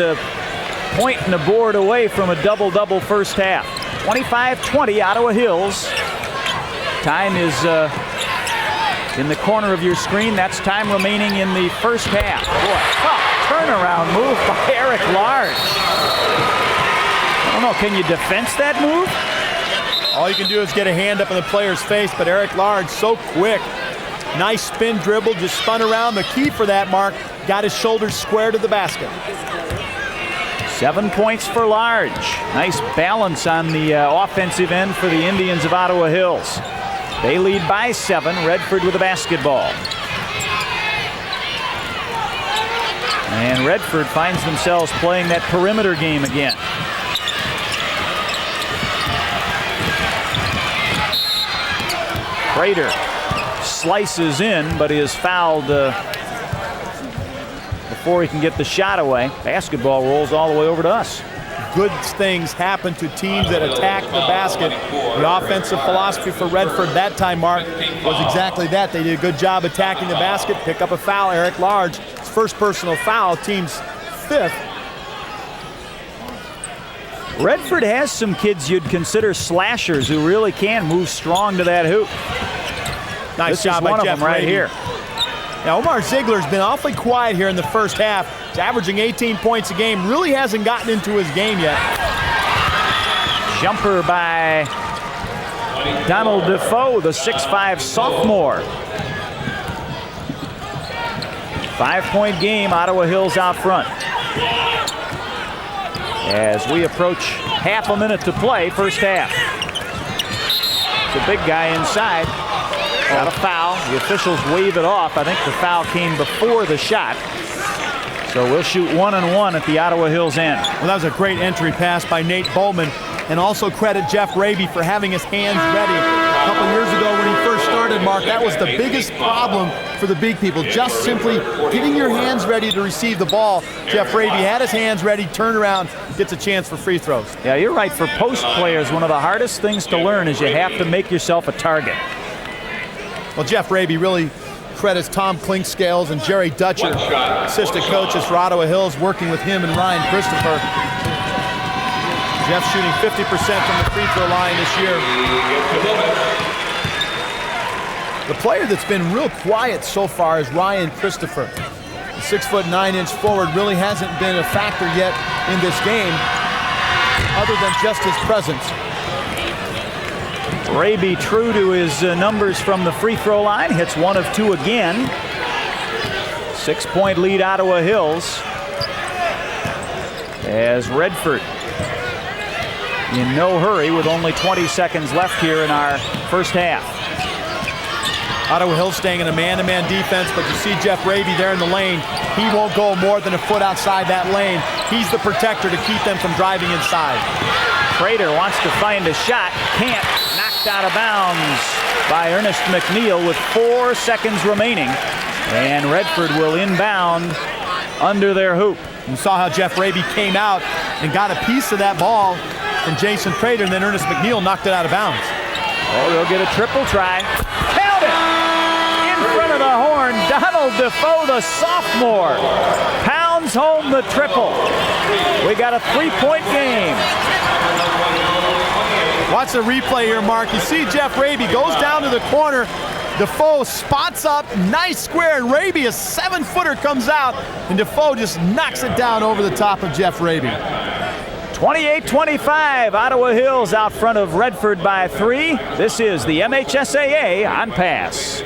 pointing the board away from a double-double first half. 25-20 Ottawa Hills. Time is in the corner of your screen. That's time remaining in the first half. Boy, tough turnaround move by Eric Large. I don't know, can you defense that move? All you can do is get a hand up in the player's face, but Eric Large so quick. Nice spin dribble, just spun around. The key for that, Mark, got his shoulders square to the basket. 7 points for Large. Nice balance on the offensive end for the Indians of Ottawa Hills. They lead by 7. Redford with the basketball. And Redford finds themselves playing that perimeter game again. Prater slices in, but is fouled before he can get the shot away. Basketball rolls all the way over to us. Good things happen to teams that attack the basket. The offensive philosophy for Redford that time, Mark, was exactly that. They did a good job attacking the basket, pick up a foul. Eric Large, his first personal foul, team's 5th. Redford has some kids you'd consider slashers who really can move strong to that hoop. Nice job by Jeff right here. Now, Omar Ziegler's been awfully quiet here in the first half. He's averaging 18 points a game. Really hasn't gotten into his game yet. Jumper by Donald Defoe, the 6'5 sophomore. 5-point game, Ottawa Hills out front. As we approach half a minute to play, first half. It's a big guy inside. Got a foul. The officials wave it off. I think the foul came before the shot. So we'll shoot 1-1 at the Ottawa Hills end. Well, that was a great entry pass by Nate Bowman. And also credit Jeff Raby for having his hands ready. A couple years ago when he first started, Mark, that was the biggest problem for the big people. Just simply getting your hands ready to receive the ball. Jeff Raby had his hands ready, turned around, gets a chance for free throws. Yeah, you're right. For post players, one of the hardest things to learn is you have to make yourself a target. Well, Jeff Raby really credits Tom Klinkscales and Jerry Dutcher, assistant coaches for Ottawa Hills, working with him and Ryan Christopher. Jeff shooting 50% from the free throw line this year. The player that's been real quiet so far is Ryan Christopher. The 6'9" forward really hasn't been a factor yet in this game, other than just his presence. Raby, true to his numbers from the free throw line, hits 1 of 2 again. 6-point lead, Ottawa Hills. As Redford in no hurry with only 20 seconds left here in our first half. Ottawa Hills staying in a man-to-man defense, but you see Jeff Raby there in the lane. He won't go more than a foot outside that lane. He's the protector to keep them from driving inside. Prater wants to find a shot, can't. Knocked out of bounds by Ernest McNeil with 4 seconds remaining. And Redford will inbound under their hoop. You saw how Jeff Raby came out and got a piece of that ball from Jason Prater, and then Ernest McNeil knocked it out of bounds. Oh, they'll get a triple try. Count it! In front of the horn, Donald Defoe, the sophomore, pounds home the triple. We got a 3-point game. Watch the replay here, Mark. You see Jeff Raby goes down to the corner. Defoe spots up, nice square, and Raby, a 7-footer, comes out, and Defoe just knocks it down over the top of Jeff Raby. 28-25, Ottawa Hills out front of Redford by 3. This is the MHSAA on Pass.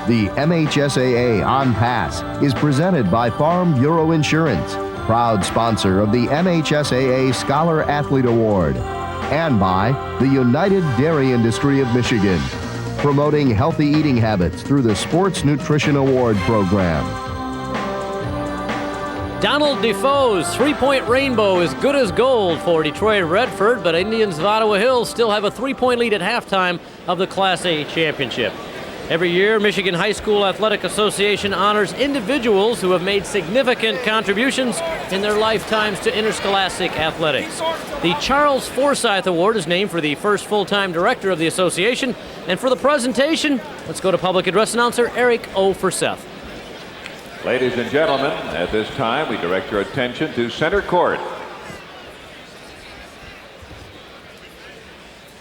The MHSAA On Pass is presented by Farm Bureau Insurance, proud sponsor of the MHSAA Scholar Athlete Award, and by the United Dairy Industry of Michigan, promoting healthy eating habits through the Sports Nutrition Award Program. Donald Defoe's 3-point rainbow is good as gold for Detroit Redford, but Indians of Ottawa Hills still have a 3-point lead at halftime of the Class A championship. Every year, Michigan High School Athletic Association honors individuals who have made significant contributions in their lifetimes to interscholastic athletics. The Charles Forsyth Award is named for the first full-time director of the association. And for the presentation, let's go to public address announcer Eric O. Forseth. Ladies and gentlemen, at this time, we direct your attention to center court.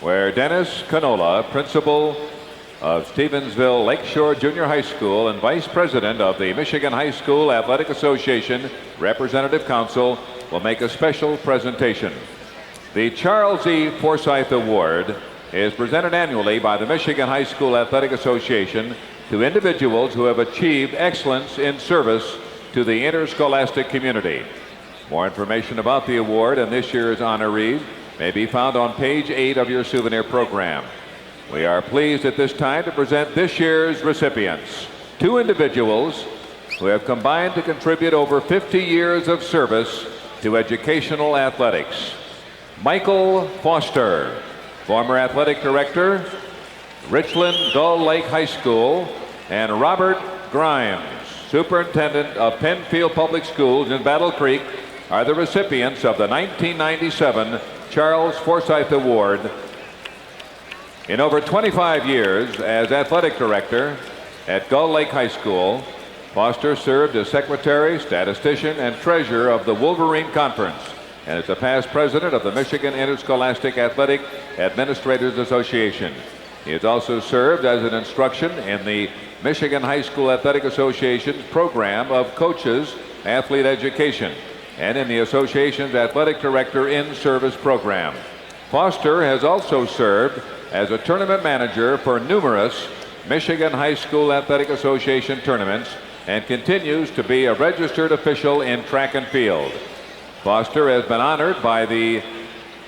where Dennis Canola, principal of Stevensville Lakeshore Junior High School and vice president of the Michigan High School Athletic Association Representative Council, will make a special presentation. The Charles E. Forsyth Award is presented annually by the Michigan High School Athletic Association to individuals who have achieved excellence in service to the interscholastic community. More information about the award and this year's honorees may be found on page 8 of your souvenir program. We are pleased at this time to present this year's recipients, 2 individuals who have combined to contribute over 50 years of service to educational athletics. Michael Foster, former athletic director, Richland Gull Lake High School, and Robert Grimes, superintendent of Penfield Public Schools in Battle Creek, are the recipients of the 1997 Charles Forsyth Award. In over 25 years as athletic director at Gull Lake High School, Foster served as secretary, statistician, and treasurer of the Wolverine Conference, and is a past president of the Michigan Interscholastic Athletic Administrators Association. He has also served as an instruction in the Michigan High School Athletic Association's program of coaches athlete education and in the association's athletic director in service program. Foster has also served as a tournament manager for numerous Michigan High School Athletic Association tournaments and continues to be a registered official in track and field. Foster has been honored by the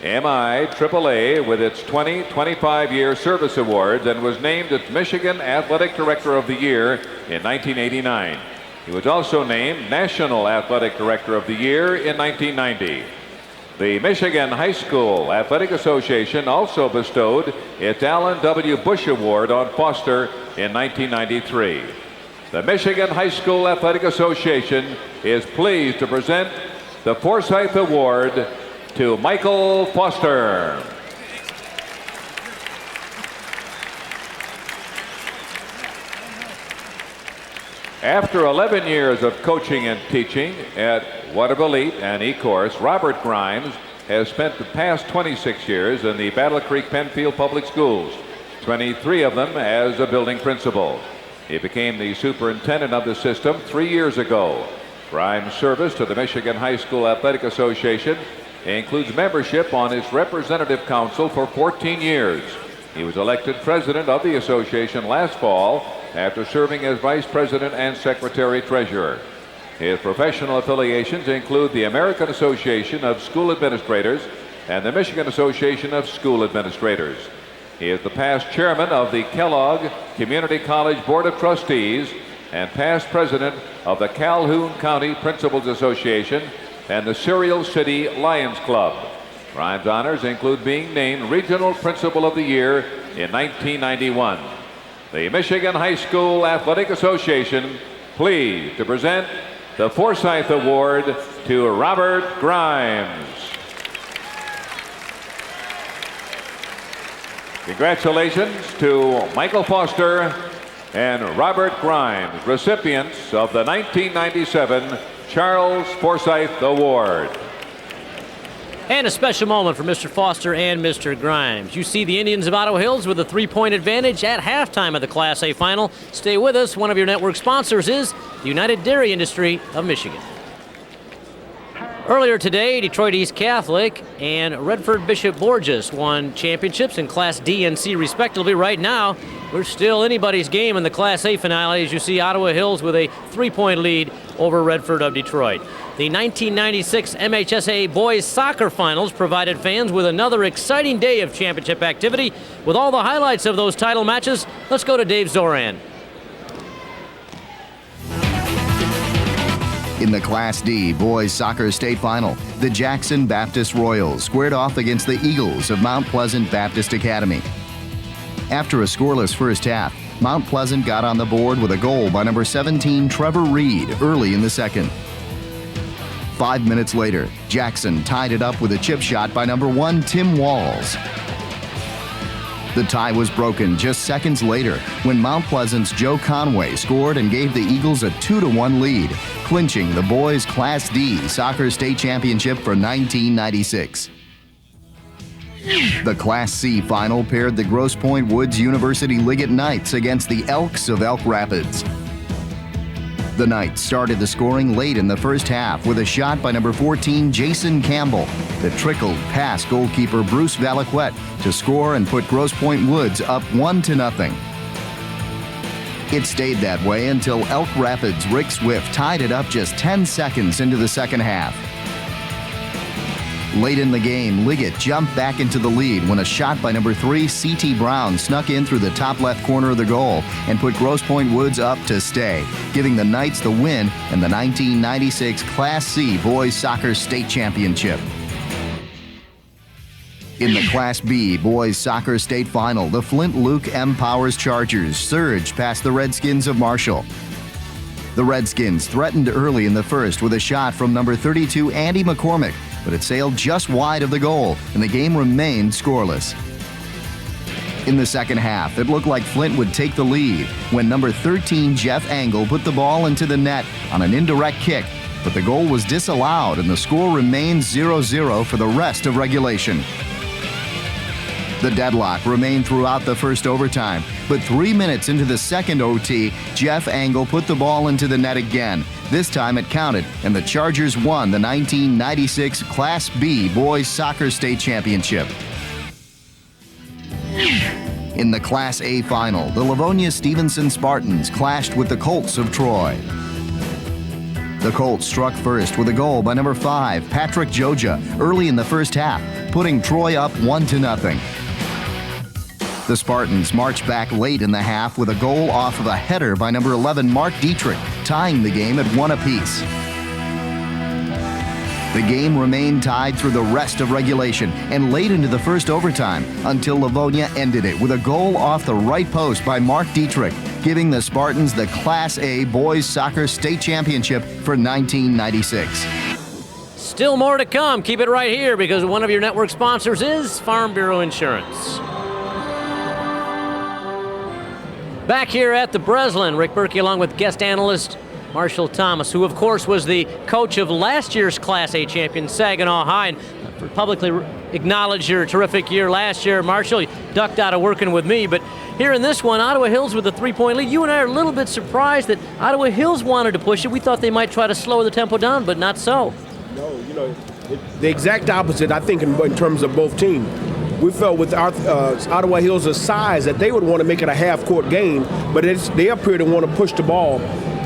MIAAA with its 25-year service awards and was named its Michigan Athletic Director of the Year in 1989. He was also named National Athletic Director of the Year in 1990. The Michigan High School Athletic Association also bestowed its Allen W. Bush Award on Foster in 1993. The Michigan High School Athletic Association is pleased to present the Forsyth Award to Michael Foster. After 11 years of coaching and teaching at Waterville and E-Course, Robert Grimes has spent the past 26 years in the Battle Creek Penfield Public Schools, 23 of them as a building principal. He became the superintendent of the system 3 years ago. Grimes' service to the Michigan High School Athletic Association includes membership on its representative council for 14 years. He was elected president of the association last fall after serving as vice president and secretary treasurer. His professional affiliations include the American Association of School Administrators and the Michigan Association of School Administrators. He is the past chairman of the Kellogg Community College Board of Trustees and past president of the Calhoun County Principals Association and the Cereal City Lions Club. Grimes' honors include being named Regional Principal of the Year in 1991. The Michigan High School Athletic Association pleased to present the Forsyth Award to Robert Grimes. Congratulations to Michael Foster and Robert Grimes, recipients of the 1997 Charles Forsyth Award. And a special moment for Mr. Foster and Mr. Grimes. You see the Indians of Ottawa Hills with a 3-point advantage at halftime of the Class A final. Stay with us. One of your network sponsors is the United Dairy Industry of Michigan. Earlier today, Detroit East Catholic and Redford Bishop Borges won championships in Class D and C respectively. Right now, we're still anybody's game in the Class A finale as you see Ottawa Hills with a 3-point lead over Redford of Detroit. The 1996 MHSAA Boys Soccer Finals provided fans with another exciting day of championship activity. With all the highlights of those title matches, let's go to Dave Zoran. In the Class D Boys Soccer State Final, the Jackson Baptist Royals squared off against the Eagles of Mount Pleasant Baptist Academy. After a scoreless first half, Mount Pleasant got on the board with a goal by number 17 Trevor Reed early in the second. 5 minutes later, Jackson tied it up with a chip shot by number 1 Tim Walls. The tie was broken just seconds later when Mount Pleasant's Joe Conway scored and gave the Eagles a 2-1 lead, clinching the boys' Class D Soccer State Championship for 1996. The Class C final paired the Grosse Pointe Woods University Liggett Knights against the Elks of Elk Rapids. The Knights started the scoring late in the first half with a shot by number 14, Jason Campbell, that trickled past goalkeeper Bruce Valaquette to score and put Grosse Pointe Woods up 1-0. It stayed that way until Elk Rapids' Rick Swift tied it up just 10 seconds into the second half. Late in the game, Liggett jumped back into the lead when a shot by number 3, C.T. Brown, snuck in through the top left corner of the goal and put Grosse Pointe Woods up to stay, giving the Knights the win in the 1996 Class C Boys Soccer State Championship. In the Class B Boys Soccer State Final, the Flint Luke M. Powers Chargers surged past the Redskins of Marshall. The Redskins threatened early in the first with a shot from number 32, Andy McCormick, but it sailed just wide of the goal, and the game remained scoreless. In the second half, it looked like Flint would take the lead when number 13, Jeff Angle, put the ball into the net on an indirect kick, but the goal was disallowed and the score remained 0-0 for the rest of regulation. The deadlock remained throughout the first overtime, but 3 minutes into the second OT, Jeff Angle put the ball into the net again. This time it counted, and the Chargers won the 1996 Class B Boys Soccer State Championship. In the Class A final, the Livonia-Stevenson Spartans clashed with the Colts of Troy. The Colts struck first with a goal by number 5, Patrick Joja, early in the first half, putting Troy up 1-0. The Spartans marched back late in the half with a goal off of a header by number 11, Mark Dietrich, tying the game at 1 apiece. The game remained tied through the rest of regulation and late into the first overtime until Livonia ended it with a goal off the right post by Mark Dietrich, giving the Spartans the Class A Boys Soccer State Championship for 1996. Still more to come. Keep it right here because one of your network sponsors is Farm Bureau Insurance. Back here at the Breslin, Rick Berkey along with guest analyst Marshall Thomas, who of course was the coach of last year's Class A champion Saginaw High, and publicly acknowledge your terrific year last year. Marshall, you ducked out of working with me, but here in this one, Ottawa Hills with a 3-point lead. You and I are a little bit surprised that Ottawa Hills wanted to push it. We thought they might try to slow the tempo down, but not so. No, the exact opposite, I think, in terms of both teams. We felt with our, Ottawa Hills' size that they would want to make it a half-court game, but they appear to want to push the ball.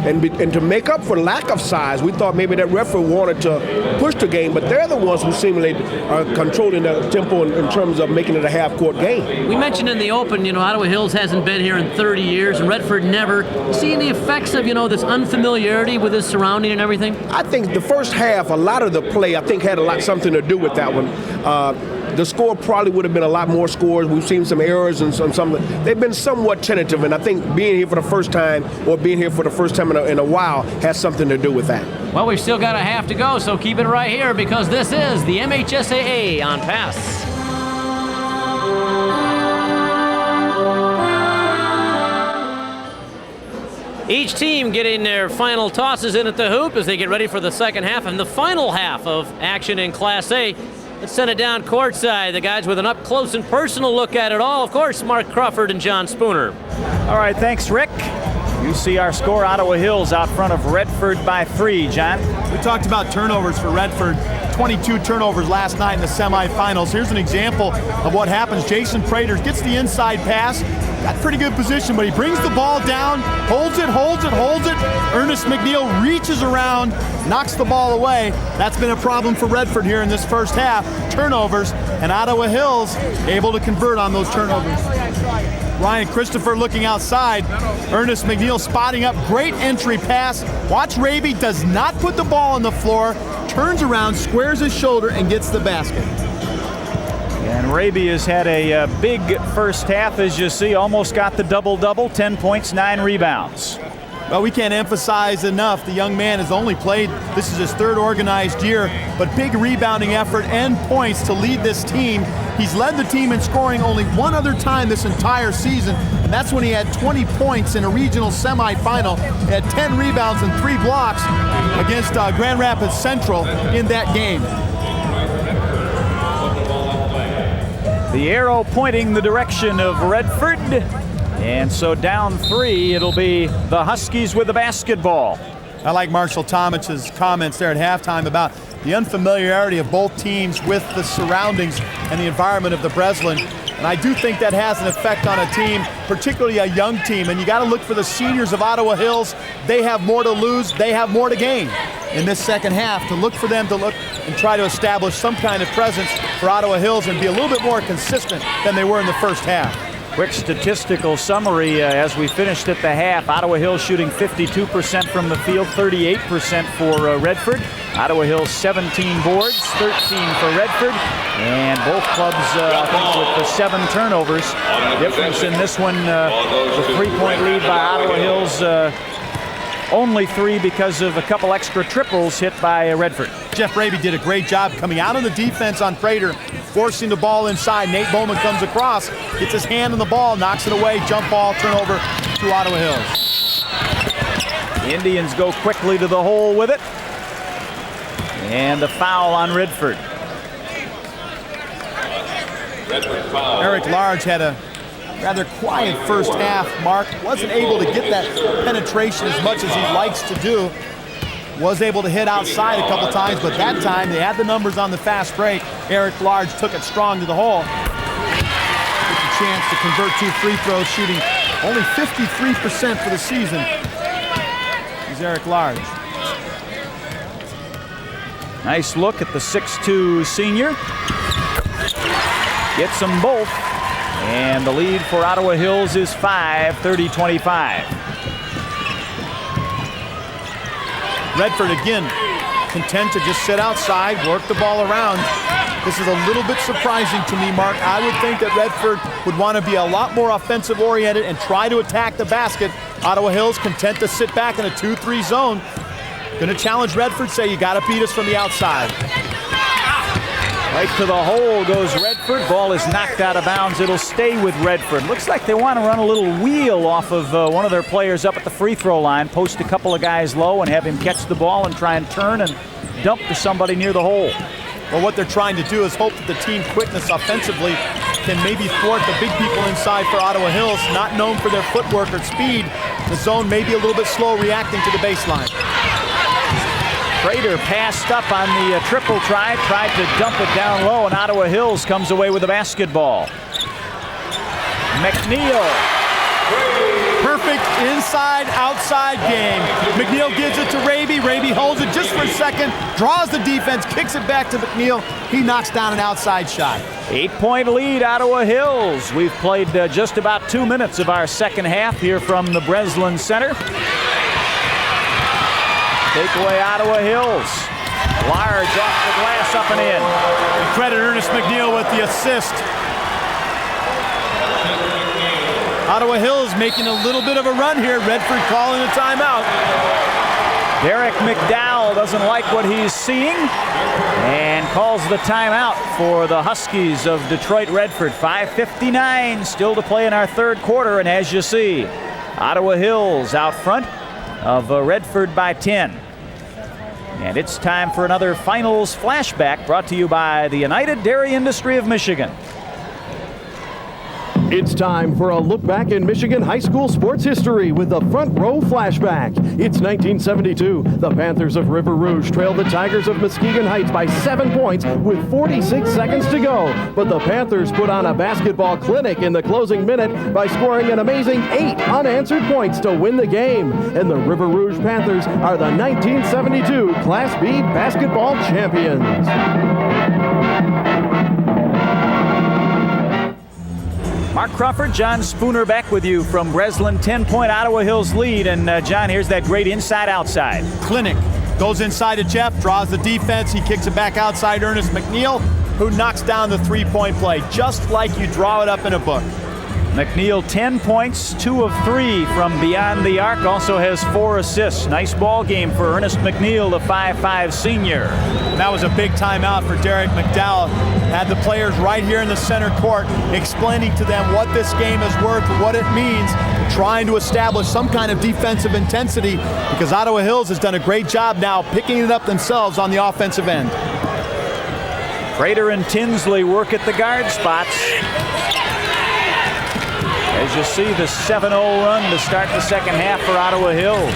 And to make up for lack of size, we thought maybe that Redford wanted to push the game, but they're the ones who seemingly are controlling the tempo in terms of making it a half-court game. We mentioned in the open, Ottawa Hills hasn't been here in 30 years, and Redford never. See any effects of, this unfamiliarity with his surrounding and everything? I think the first half, a lot of the play, I think, had something to do with that one. The score probably would have been a lot more scores. We've seen some errors and some. They've been somewhat tentative, and I think being here for the first time or being here for the first time in a while has something to do with that. Well, we've still got a half to go, so keep it right here because this is the MHSAA on Pass. Each team getting their final tosses in at the hoop as they get ready for the second half and the final half of action in Class A. Let's send it down courtside. The guys with an up-close and personal look at it all. Of course, Mark Crawford and John Spooner. All right, thanks, Rick. You see our score, Ottawa Hills out front of Redford by 3. John? We talked about turnovers for Redford. 22 turnovers last night in the semifinals. Here's an example of what happens. Jason Prater gets the inside pass. Got pretty good position, but he brings the ball down, holds it. Ernest McNeil reaches around, knocks the ball away. That's been a problem for Redford here in this first half. Turnovers, and Ottawa Hills able to convert on those turnovers. Ryan Christopher looking outside. Ernest McNeil spotting up. Great entry pass. Watch Raby does not put the ball on the floor. Turns around, squares his shoulder, and gets the basket. And Raby has had a big first half, as you see. Almost got the double-double. 10 points, 9 rebounds. Well, we can't emphasize enough, the young man has only played, this is his third organized year, but big rebounding effort and points to lead this team. He's led the team in scoring only one other time this entire season, and that's when he had 20 points in a regional semifinal. He had 10 rebounds and 3 blocks against Grand Rapids Central in that game. The arrow pointing the direction of Redford. And so down 3, it'll be the Huskies with the basketball. I like Marshall Thomas's comments there at halftime about the unfamiliarity of both teams with the surroundings and the environment of the Breslin. And I do think that has an effect on a team, particularly a young team. And you got to look for the seniors of Ottawa Hills. They have more to lose. They have more to gain in this second half. To look for them to look and try to establish some kind of presence for Ottawa Hills and be a little bit more consistent than they were in the first half. Quick statistical summary as we finished at the half. Ottawa Hills shooting 52% from the field, 38% for Redford. Ottawa Hills 17 boards, 13 for Redford. And both clubs, I think, with the 7 turnovers. Difference in this one, the 3-point lead by Ottawa Hills. Only 3 because of a couple extra triples hit by Redford. Jeff Raby did a great job coming out on the defense on Prater, forcing the ball inside. Nate Bowman comes across, gets his hand on the ball, knocks it away, jump ball, turnover to Ottawa Hills. The Indians go quickly to the hole with it. And the foul on Redford. Eric Large had a rather quiet first half. Mark wasn't able to get that penetration as much as he likes to do. Was able to hit outside a couple times, but that time they had the numbers on the fast break. Eric Large took it strong to the hole. Gets a chance to convert 2 free throws, shooting only 53% for the season. He's Eric Large. Nice look at the 6'2" senior. Gets them both. And the lead for Ottawa Hills is 5, 30-25. Redford again content to just sit outside, work the ball around. This is a little bit surprising to me, Mark. I would think that Redford would want to be a lot more offensive oriented and try to attack the basket. Ottawa Hills content to sit back in a 2-3 zone. Going to challenge Redford, say you got to beat us from the outside. Right to the hole goes Redford. Ball is knocked out of bounds. It'll stay with Redford. Looks like they want to run a little wheel off of one of their players up at the free throw line, post a couple of guys low and have him catch the ball and try and turn and dump to somebody near the hole. Well, what they're trying to do is hope that the team quickness offensively can maybe thwart the big people inside for Ottawa Hills, not known for their footwork or speed. The zone may be a little bit slow reacting to the baseline. Prater passed up on the triple try, tried to dump it down low, and Ottawa Hills comes away with the basketball. McNeil. Perfect inside-outside game. McNeil gives it to Raby. Raby holds it just for a second, draws the defense, kicks it back to McNeil. He knocks down an outside shot. 8-point lead, Ottawa Hills. We've played just about 2 minutes of our second half here from the Breslin Center. Take away Ottawa Hills. Large off the glass, up and in. And credit Ernest McNeil with the assist. Ottawa Hills making a little bit of a run here. Redford calling a timeout. Derek McDowell doesn't like what he's seeing and calls the timeout for the Huskies of Detroit Redford. 5:59 still to play in our third quarter, and as you see, Ottawa Hills out front of Redford by 10. And it's time for another finals flashback brought to you by the United Dairy Industry of Michigan. It's time for a look back in Michigan high school sports history with the Front Row Flashback. It's 1972. The Panthers of River Rouge trailed the Tigers of Muskegon Heights by 7 points with 46 seconds to go. But the Panthers put on a basketball clinic in the closing minute by scoring an amazing 8 unanswered points to win the game. And the River Rouge Panthers are the 1972 Class B basketball champions. Mark Crawford, John Spooner back with you from Breslin. 10-point Ottawa Hills lead. And John, here's that great inside-outside. Clinic goes inside to Jeff, draws the defense. He kicks it back outside Ernest McNeil, who knocks down the three-point play, just like you draw it up in a book. McNeil 10 points, 2 of 3 from beyond the arc, also has 4 assists. Nice ball game for Ernest McNeil, the 5'5 senior. That was a big timeout for Derek McDowell. Had the players right here in the center court explaining to them what this game is worth, what it means, trying to establish some kind of defensive intensity, because Ottawa Hills has done a great job now picking it up themselves on the offensive end. Prater and Tinsley work at the guard spots. As you see, the 7-0 run to start the second half for Ottawa Hills.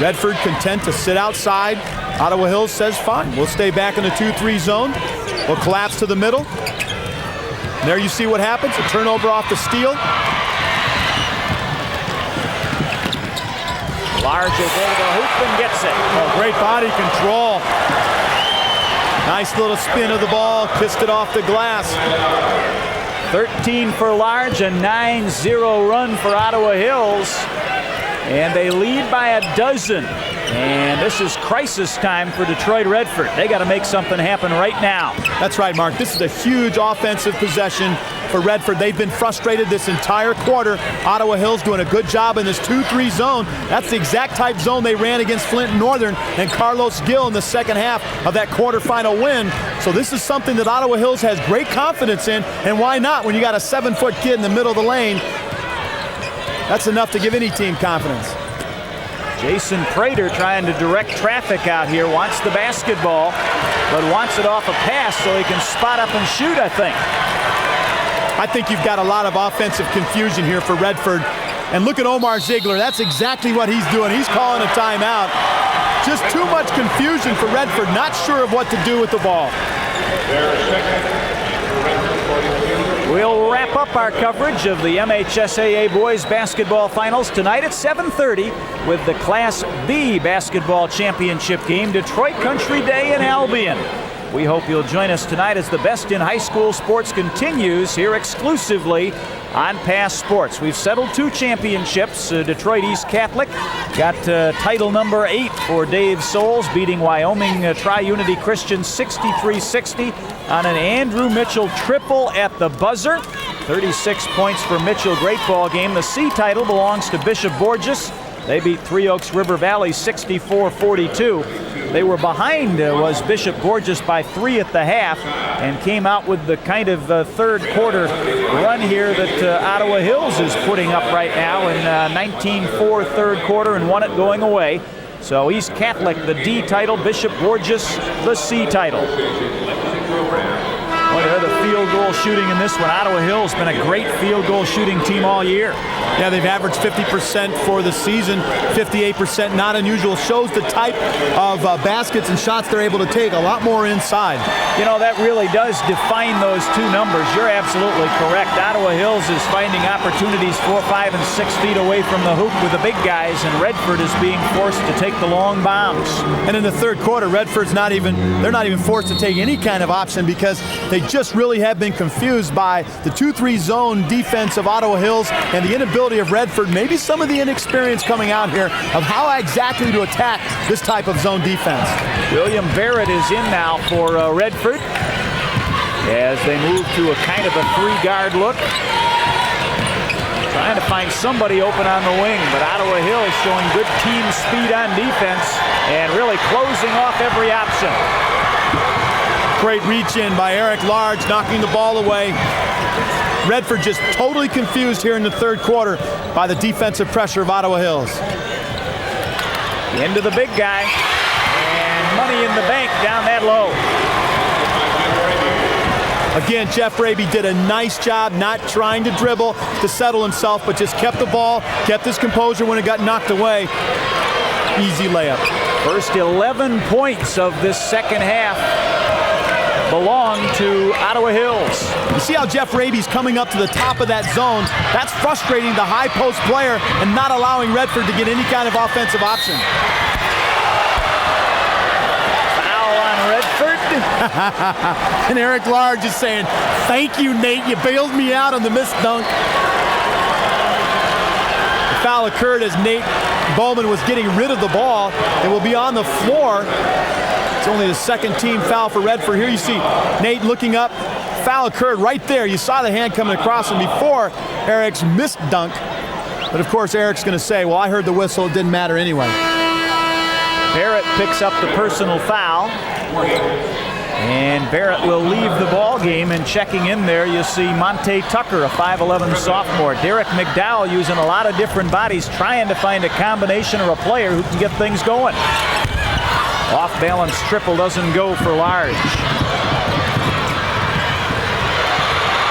Redford content to sit outside. Ottawa Hills says, fine, we'll stay back in the 2-3 zone. We'll collapse to the middle. And there you see what happens, a turnover off the steal. Large will go to the hoop and gets it. Oh, great body control. Nice little spin of the ball, kissed it off the glass. 13 for Large, a 9-0 run for Ottawa Hills. And they lead by a dozen. And this is crisis time for Detroit Redford. They got to make something happen right now. That's right, Mark. This is a huge offensive possession for Redford. They've been frustrated this entire quarter. Ottawa Hills doing a good job in this 2-3 zone. That's the exact type zone they ran against Flint Northern and Carlos Gill in the second half of that quarterfinal win. So this is something that Ottawa Hills has great confidence in, and why not when you got a 7-foot kid in the middle of the lane? That's enough to give any team confidence. Jason Prater trying to direct traffic out here, wants the basketball, but wants it off a pass so he can spot up and shoot, I think. I think you've got a lot of offensive confusion here for Redford. And look at Omar Ziegler. That's exactly what he's doing. He's calling a timeout. Just too much confusion for Redford, not sure of what to do with the ball. We'll wrap up our coverage of the MHSAA Boys Basketball Finals tonight at 7:30 with the Class B Basketball Championship game, Detroit Country Day in Albion. We hope you'll join us tonight as the best in high school sports continues here exclusively on Pass Sports. We've settled 2 championships. Detroit East Catholic got title number 8 for Dave Souls, beating Wyoming Tri-Unity Christian 63-60 on an Andrew Mitchell triple at the buzzer. 36 points for Mitchell. Great ball game. The C title belongs to Bishop Borges. They beat Three Oaks River Valley 64-42. They were behind, was Bishop Borges, by 3 at the half, and came out with the kind of third quarter run here that Ottawa Hills is putting up right now in 19-4 third quarter and won it going away. So East Catholic, the D title, Bishop Borges, the C title. Boy, they're the field goal shooting in this one. Ottawa Hills been a great field goal shooting team all year. Yeah, they've averaged 50% for the season, 58%, not unusual. Shows the type of baskets and shots they're able to take, a lot more inside. You know, that really does define those 2 numbers. You're absolutely correct. Ottawa Hills is finding opportunities 4, 5, and 6 feet away from the hoop with the big guys, and Redford is being forced to take the long bombs. And in the third quarter, Redford's not even forced to take any kind of option because they just really have been confused by the 2-3 zone defense of Ottawa Hills and the inability of Redford, maybe some of the inexperience coming out here of how exactly to attack this type of zone defense. William Barrett is in now for Redford as they move to a kind of a 3-guard look. Trying to find somebody open on the wing, but Ottawa Hills showing good team speed on defense and really closing off every option. Great reach in by Eric Large, knocking the ball away. Redford just totally confused here in the third quarter by the defensive pressure of Ottawa Hills. Into the big guy, and money in the bank down that low. Again, Jeff Raby did a nice job not trying to dribble to settle himself, but just kept the ball, kept his composure when it got knocked away. Easy layup. First 11 points of this second half belong to Ottawa Hills. You see how Jeff Raby's coming up to the top of that zone. That's frustrating the high post player and not allowing Redford to get any kind of offensive option. Foul on Redford. And Eric Large is saying, thank you, Nate. You bailed me out on the missed dunk. The foul occurred as Nate Bowman was getting rid of the ball. It will be on the floor. It's only the second team foul for Redford. Here you see Nate looking up. Foul occurred right there. You saw the hand coming across him before Eric's missed dunk. But of course, Eric's going to say, well, I heard the whistle. It didn't matter anyway. Barrett picks up the personal foul. And Barrett will leave the ball game, and checking in there you see Monte Tucker, a 5'11 sophomore. Derek McDowell using a lot of different bodies, trying to find a combination or a player who can get things going. Off balance triple doesn't go for Large.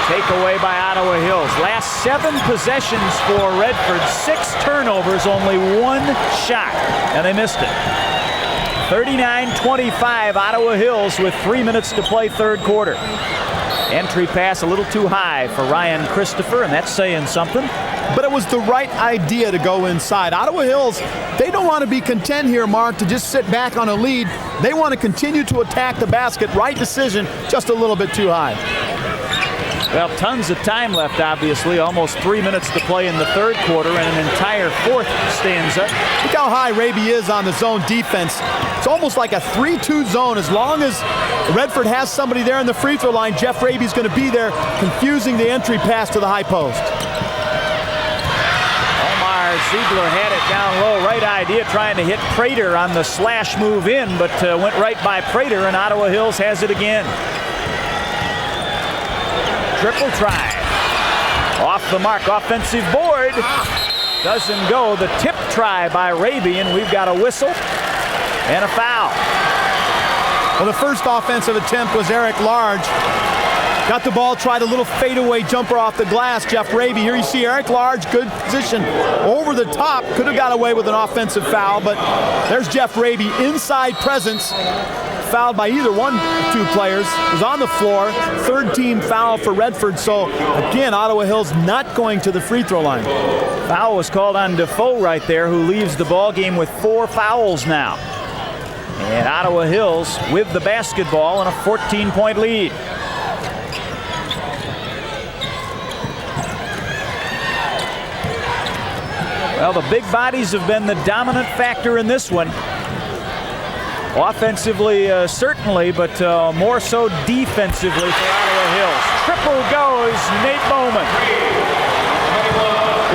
Takeaway by Ottawa Hills. Last 7 possessions for Redford, 6 turnovers, only 1 shot, and they missed it. 39-25 Ottawa Hills with 3 minutes to play third quarter. Entry pass a little too high for Ryan Christopher, and that's saying something. But it was the right idea to go inside. Ottawa Hills, they don't want to be content here, Mark, to just sit back on a lead. They want to continue to attack the basket. Right decision, just a little bit too high. Well, tons of time left, obviously. Almost 3 minutes to play in the third quarter, and an entire fourth stanza. Look how high Raby is on the zone defense. It's almost like a 3-2 zone. As long as Redford has somebody there in the free throw line, Jeff Raby's going to be there, confusing the entry pass to the high post. Omar Ziegler had it down low. Right idea, trying to hit Prater on the slash move in, but went right by Prater, and Ottawa Hills has it again. Triple try. Off the mark, offensive board. Doesn't go. The tip try by Raby, and we've got a whistle and a foul. Well, the first offensive attempt was Eric Large. Got the ball, tried a little fadeaway jumper off the glass. Jeff Raby. Here you see Eric Large, good position over the top. Could have got away with an offensive foul, but there's Jeff Raby, inside presence. Fouled by either one of 2 players. Was on the floor. Third team foul for Redford. So again, Ottawa Hills not going to the free throw line. Foul was called on Defoe right there, who leaves the ball game with 4 fouls now. And Ottawa Hills with the basketball and a 14-point lead. Well, the big bodies have been the dominant factor in this one. Offensively, certainly, but more so defensively for Ottawa Hills. Triple goes Nate Bowman.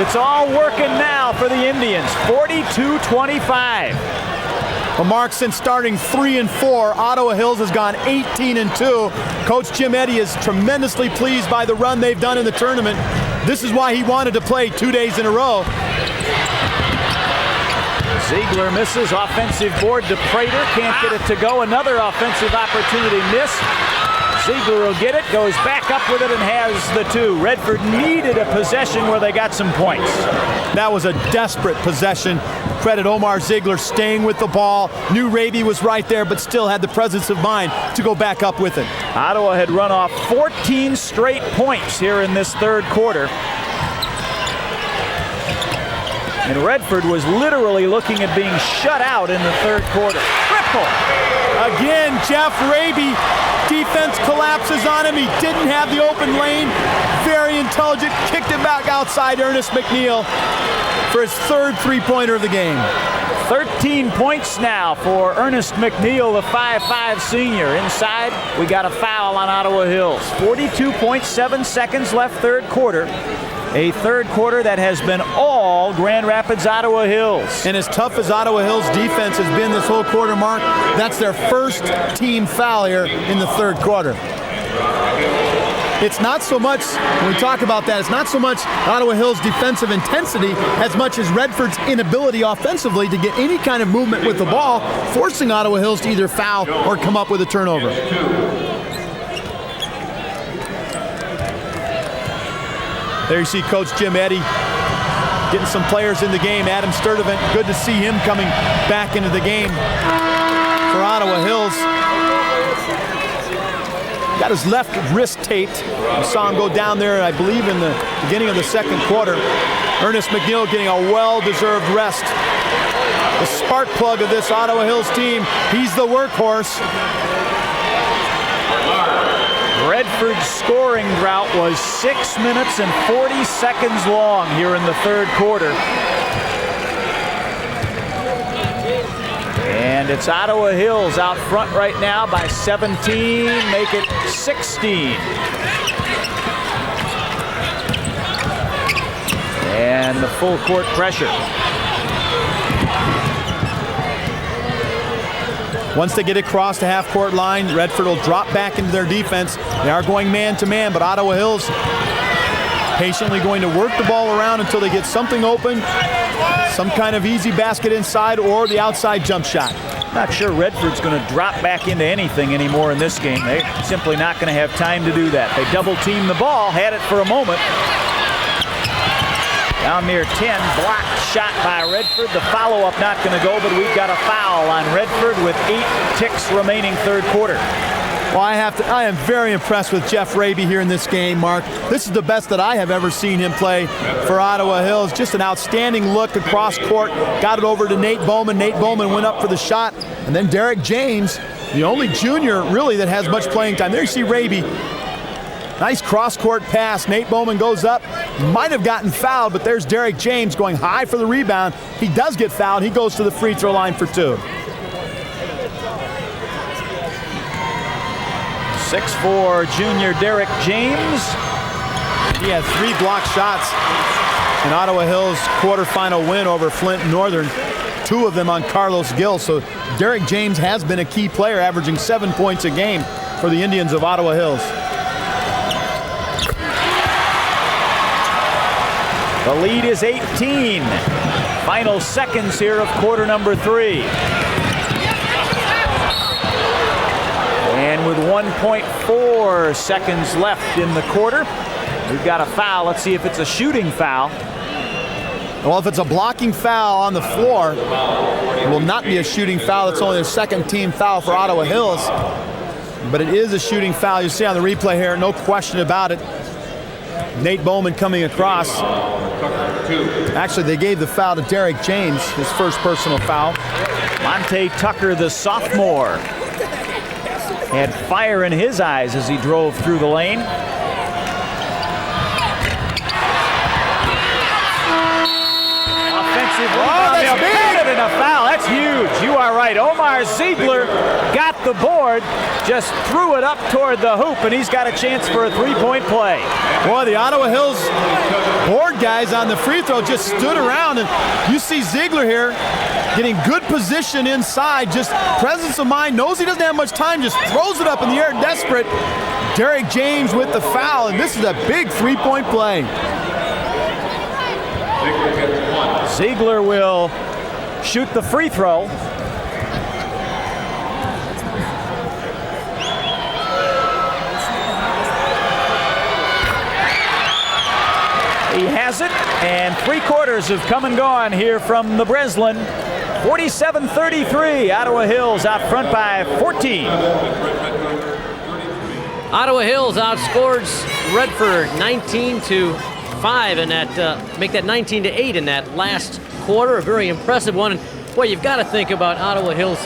It's all working now for the Indians. 42-25. Well, Mark, since starting 3 and 4, Ottawa Hills has gone 18 and 2. Coach Jim Eaddy is tremendously pleased by the run they've done in the tournament. This is why he wanted to play 2 days in a row. Ziegler misses, offensive board to Prater, can't get it to go. Another offensive opportunity missed. Ziegler will get it, goes back up with it, and has the 2. Redford needed a possession where they got some points. That was a desperate possession. Credit Omar Ziegler staying with the ball. Knew Raby was right there, but still had the presence of mind to go back up with it. Ottawa had run off 14 straight points here in this third quarter. And Redford was literally looking at being shut out in the third quarter. Triple! Again, Jeff Raby, defense collapses on him. He didn't have the open lane. Very intelligent, kicked it back outside Ernest McNeil for his 3rd three-pointer of the game. 13 points now for Ernest McNeil, the 5'5" senior. Inside, we got a foul on Ottawa Hills. 42.7 seconds left third quarter. A third quarter that has been all Grand Rapids Ottawa Hills. And as tough as Ottawa Hills defense has been this whole quarter, Mark, that's their first team foul here in the third quarter. It's not so much, when we talk about that, it's not so much Ottawa Hills' defensive intensity as much as Redford's inability offensively to get any kind of movement with the ball, forcing Ottawa Hills to either foul or come up with a turnover. There you see Coach Jim Eaddy getting some players in the game. Adam Sturdivant, good to see him coming back into the game for Ottawa Hills. Got his left wrist taped. You saw him go down there, I believe, in the beginning of the second quarter. Ernest McNeil getting a well-deserved rest. The spark plug of this Ottawa Hills team. He's the workhorse. Redford's scoring drought was 6 minutes and 40 seconds long here in the third quarter. And it's Ottawa Hills out front right now by 17, make it 16. And the full court pressure. Once they get across the half-court line, Redford will drop back into their defense. They are going man-to-man, but Ottawa Hills patiently going to work the ball around until they get something open, some kind of easy basket inside or the outside jump shot. Not sure Redford's going to drop back into anything anymore in this game. They're simply not going to have time to do that. They double team the ball, had it for a moment. Down near 10, blocked shot by Redford. The follow-up not going to go, but we've got a foul on Redford with 8 ticks remaining third quarter. Well, I am very impressed with Jeff Raby here in this game, Mark. This is the best that I have ever seen him play for Ottawa Hills. Just an outstanding look across court. Got it over to Nate Bowman. Nate Bowman went up for the shot. And then Derek James, the only junior really that has much playing time. There you see Raby. Nice cross-court pass. Nate Bowman goes up. Might have gotten fouled, but there's Derek James going high for the rebound. He does get fouled. He goes to the free throw line for 2. 6'4" junior Derek James. He had 3 block shots in Ottawa Hills' quarterfinal win over Flint Northern. 2 of them on Carlos Gill. So Derek James has been a key player, averaging 7 points a game for the Indians of Ottawa Hills. The lead is 18. Final seconds here of quarter number 3. And with 1.4 seconds left in the quarter, we've got a foul. Let's see if it's a shooting foul. Well, if it's a blocking foul on the floor, it will not be a shooting foul. It's only a second team foul for Ottawa Hills. But it is a shooting foul. You see on the replay here, no question about it. Nate Bowman coming across. Actually, they gave the foul to Derek James, his first personal foul. Monte Tucker, the sophomore, had fire in his eyes as he drove through the lane. Offensive rebound. That's big. And a foul. That's huge. You are right. Omar Ziegler got the board, just threw it up toward the hoop, and he's got a chance for a 3-point play. Boy, the Ottawa Hills board guys on the free throw just stood around, and you see Ziegler here getting good position inside, just presence of mind, knows he doesn't have much time, just throws it up in the air, desperate. Derek James with the foul, and this is a big 3-point play. Ziegler will shoot the free throw. He has it, and 3 quarters have come and gone here from the Breslin. 47-33, Ottawa Hills out front by 14. Ottawa Hills outscores Redford 19-5 in that, make that 19-8 in that last quarter. A very impressive one. And boy, you've got to think about Ottawa Hills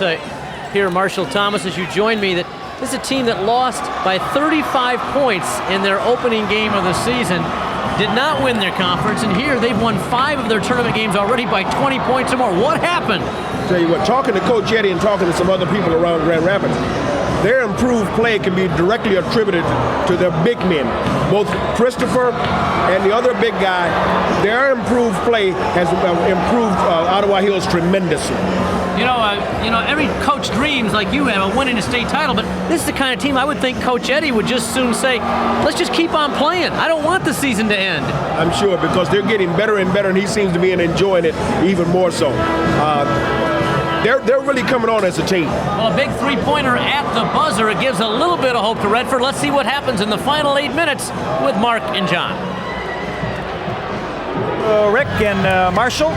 here, Marshall Thomas, as you join me, that this is a team that lost by 35 points in their opening game of the season. Did not win their conference, and here they've won 5 of their tournament games already by 20 points or more. What happened? Tell you what, talking to Coach Eaddy and talking to some other people around Grand Rapids, their improved play can be directly attributed to their big men. Both Christopher and the other big guy, their improved play has improved Ottawa Hills tremendously. You know, every coach dreams, like you have, of winning a state title, but this is the kind of team I would think Coach Eaddy would just soon say, let's just keep on playing. I don't want the season to end. I'm sure, because they're getting better and better, and he seems to be enjoying it even more so. They're really coming on as a team. Well, a big 3-pointer at the buzzer. It gives a little bit of hope to Redford. Let's see what happens in the final 8 minutes with Mark and John. Rick and Marshall.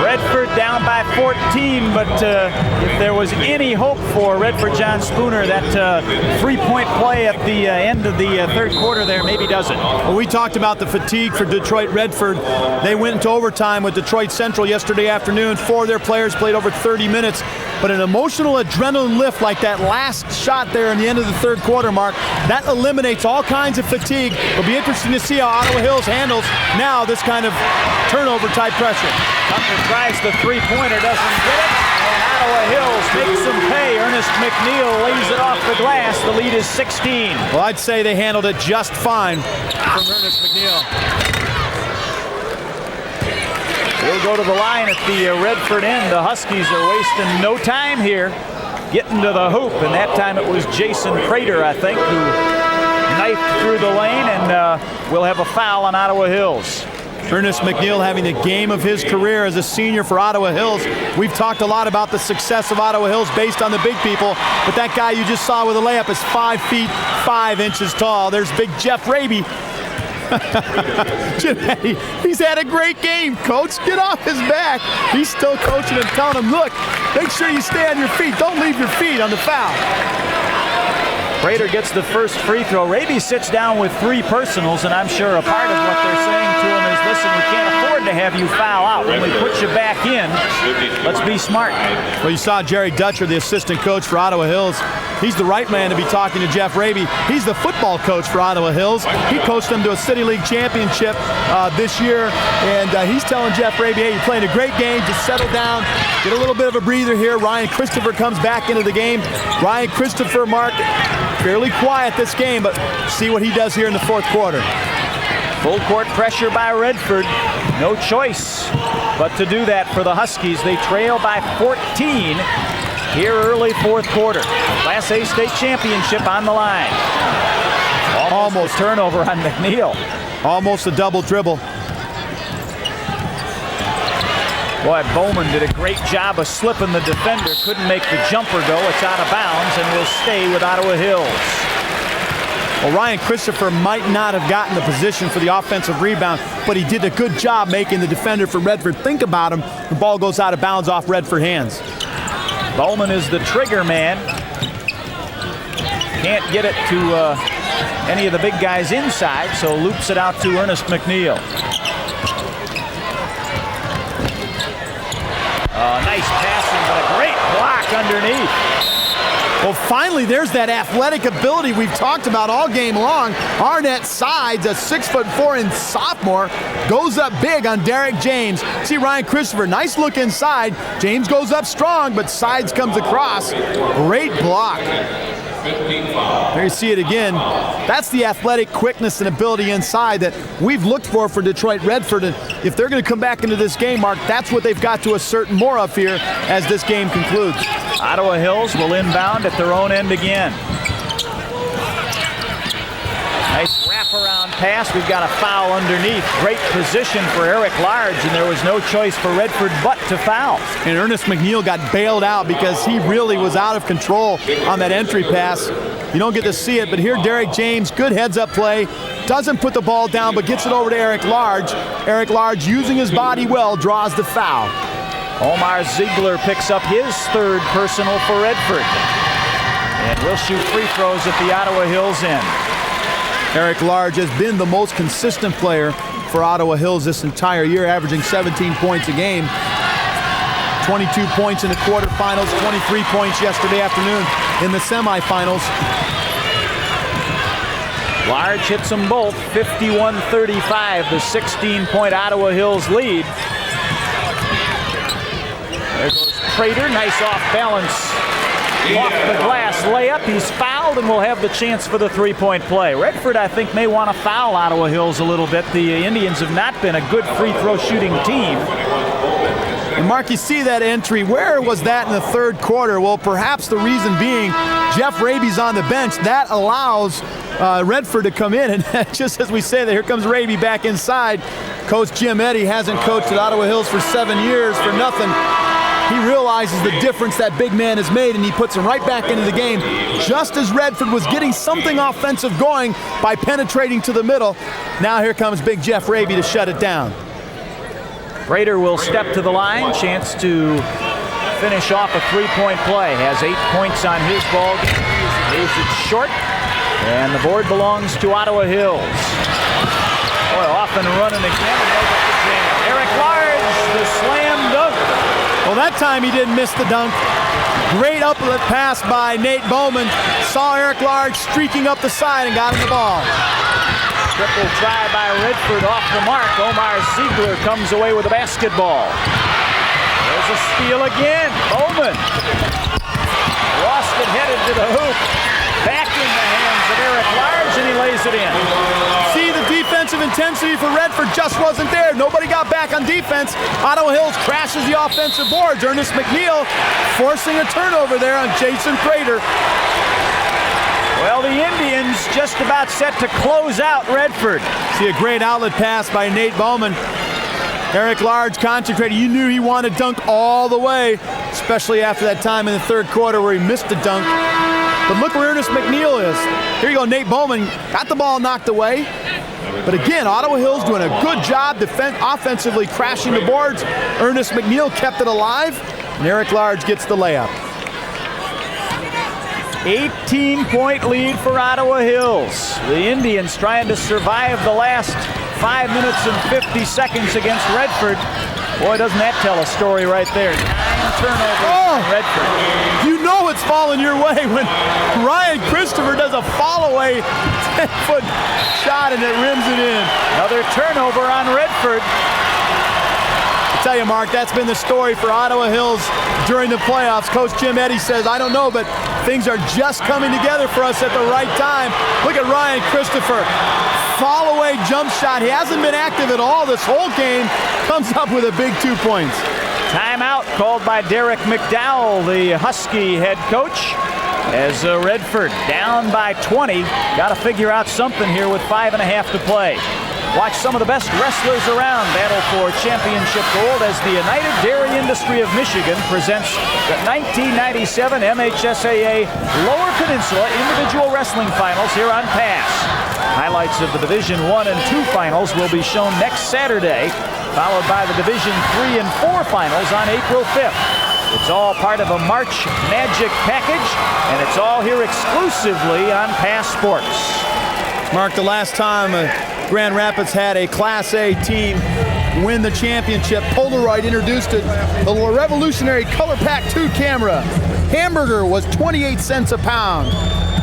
Redford down by 14, but if there was any hope for Redford John Spooner, that 3-point play at the end of the third quarter there maybe doesn't. Well, we talked about the fatigue for Detroit Redford. They went into overtime with Detroit Central yesterday afternoon. 4 of their players played over 30 minutes. But an emotional adrenaline lift like that last shot there in the end of the third quarter, Mark, that eliminates all kinds of fatigue. It'll be interesting to see how Ottawa Hills handles now this kind of turnover-type pressure. Tucker tries the 3-pointer, doesn't get it, and Ottawa Hills makes them pay. Ernest McNeil lays it off the glass. The lead is 16. Well, I'd say they handled it just fine from Ernest McNeil. We'll go to the line at the Redford end. The Huskies are wasting no time here, getting to the hoop, and that time it was Jason Prater, I think, who knifed through the lane, and we'll have a foul on Ottawa Hills. Ernest McNeil having the game of his career as a senior for Ottawa Hills. We've talked a lot about the success of Ottawa Hills based on the big people, but that guy you just saw with a layup is 5 feet 5 inches tall. There's big Jeff Raby. Jim Eaddy, he's had a great game, Coach. Get off his back. He's still coaching him, telling him, look, make sure you stay on your feet. Don't leave your feet on the foul. Prater gets the first free throw. Raby sits down with 3 personals, and I'm sure a part of what they're saying to him is, listen, we can't afford to have you foul out. When we put you back in, let's be smart. Well, you saw Jerry Dutcher, the assistant coach for Ottawa Hills. He's the right man to be talking to Jeff Raby. He's the football coach for Ottawa Hills. He coached them to a City League championship this year, and he's telling Jeff Raby, hey, you're playing a great game. Just settle down. Get a little bit of a breather here. Ryan Christopher comes back into the game. Ryan Christopher, Mark, fairly quiet this game, but see what he does here in the fourth quarter. Full court pressure by Redford. No choice but to do that for the Huskies. They trail by 14 here early fourth quarter. Class A state championship on the line. Almost turnover on McNeil. Almost a double dribble. Boy, Bowman did a great job of slipping the defender. Couldn't make the jumper go. It's out of bounds and will stay with Ottawa Hills. Well, Ryan Christopher might not have gotten the position for the offensive rebound, but he did a good job making the defender for Redford think about him. The ball goes out of bounds off Redford hands. Bowman is the trigger man. Can't get it to any of the big guys inside, so loops it out to Ernest McNeil. Nice passing, but a great block underneath. Well, finally, there's that athletic ability we've talked about all game long. Arnett Sides, a 6'4" sophomore, goes up big on Derek James. See Ryan Christopher, nice look inside. James goes up strong, but Sides comes across. Great block. There you see it again. That's the athletic quickness and ability inside that we've looked for Detroit Redford. And if they're going to come back into this game, Mark, that's what they've got to assert more of here as this game concludes. Ottawa Hills will inbound at their own end again. Nice wraparound pass. We've got a foul underneath. Great position for Eric Large, and there was no choice for Redford but to foul. And Ernest McNeil got bailed out because he really was out of control on that entry pass. You don't get to see it, but here Derek James, good heads-up play. Doesn't put the ball down, but gets it over to Eric Large. Eric Large, using his body well, draws the foul. Omar Ziegler picks up his third personal for Redford. And we'll shoot free throws at the Ottawa Hills end. Eric Large has been the most consistent player for Ottawa Hills this entire year, averaging 17 points a game. 22 points in the quarterfinals, 23 points yesterday afternoon in the semifinals. Large hits them both, 51-35, the 16-point Ottawa Hills lead. There goes Prater, nice off-balance, off the glass layup. He's fouled and will have the chance for the three-point play. Redford, I think, may want to foul Ottawa Hills a little bit. The Indians have not been a good free throw shooting team. And Mark, you see that entry. Where was that in the third quarter? Well, perhaps the reason being Jeff Raby's on the bench. That allows Redford to come in. And just as we say that, here comes Raby back inside. Coach Jim Eaddy hasn't coached at Ottawa Hills for 7 years for nothing. He realizes the difference that big man has made, and he puts him right back into the game just as Redford was getting something offensive going by penetrating to the middle. Now here comes big Jeff Raby to shut it down. Prater will step to the line, chance to finish off a three-point play. Has 8 points on his ball game. Leaves it short, and the board belongs to Ottawa Hills. Boy, off and running again. Eric Large, the slam dunk. Well, that time he didn't miss the dunk. Great uplet pass by Nate Bowman. Saw Eric Large streaking up the side and got him the ball. Triple try by Redford off the mark. Omar Ziegler comes away with a basketball. There's a steal again. Bowman. Lost it, headed to the hoop. Back in the hands of Eric Large, and he lays it in. See, the defensive intensity for Redford just wasn't there. Nobody got back on defense. Ottawa Hills crashes the offensive boards. Ernest McNeil forcing a turnover there on Jason Prater. Well, the Indians just about set to close out Redford. See a great outlet pass by Nate Bowman. Eric Large concentrated. You knew he wanted to dunk all the way, especially after that time in the third quarter where he missed a dunk. But look where Ernest McNeil is. Here you go, Nate Bowman got the ball knocked away. But again, Ottawa Hills doing a good job offensively crashing the boards. Ernest McNeil kept it alive, and Eric Large gets the layup. 18-point lead for Ottawa Hills. The Indians trying to survive the last 5 minutes and 50 seconds against Redford. Boy, doesn't that tell a story right there. 9 turnovers for Redford. You know it's falling your way when Ryan Christopher does a fall-away 10-foot shot and it rims it in. Another turnover on Redford. I tell you, Mark, that's been the story for Ottawa Hills during the playoffs. Coach Jim Eaddy says, I don't know, but things are just coming together for us at the right time. Look at Ryan Christopher. Fall-away jump shot. He hasn't been active at all this whole game. Comes up with a big 2 points. Timeout called by Derek McDowell, the Husky head coach. As Redford down by 20. Got to figure out something here with 5.5 to play. Watch some of the best wrestlers around battle for championship gold as the United Dairy Industry of Michigan presents the 1997 MHSAA Lower Peninsula Individual Wrestling Finals here on Pass. Highlights of the Division I and II finals will be shown next Saturday, followed by the Division III and IV finals on April 5th. It's all part of a March Magic package, and it's all here exclusively on Pass Sports. Mark, the last time Grand Rapids had a Class A team win the championship, Polaroid introduced it, the revolutionary Color Pack 2 camera. Hamburger was 28 cents a pound.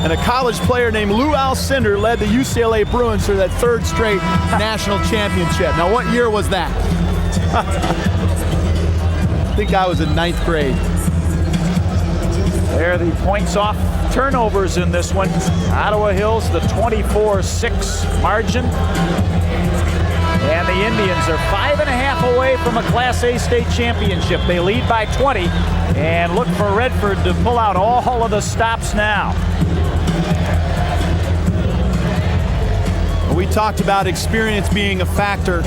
And a college player named Lou Alcindor led the UCLA Bruins to that third straight national championship. Now, what year was that? I think I was in 9th grade. There are the points off turnovers in this one. Ottawa Hills, the 24-6 margin. And the Indians are 5.5 away from a Class A state championship. They lead by 20 and look for Redford to pull out all of the stops now. We talked about experience being a factor.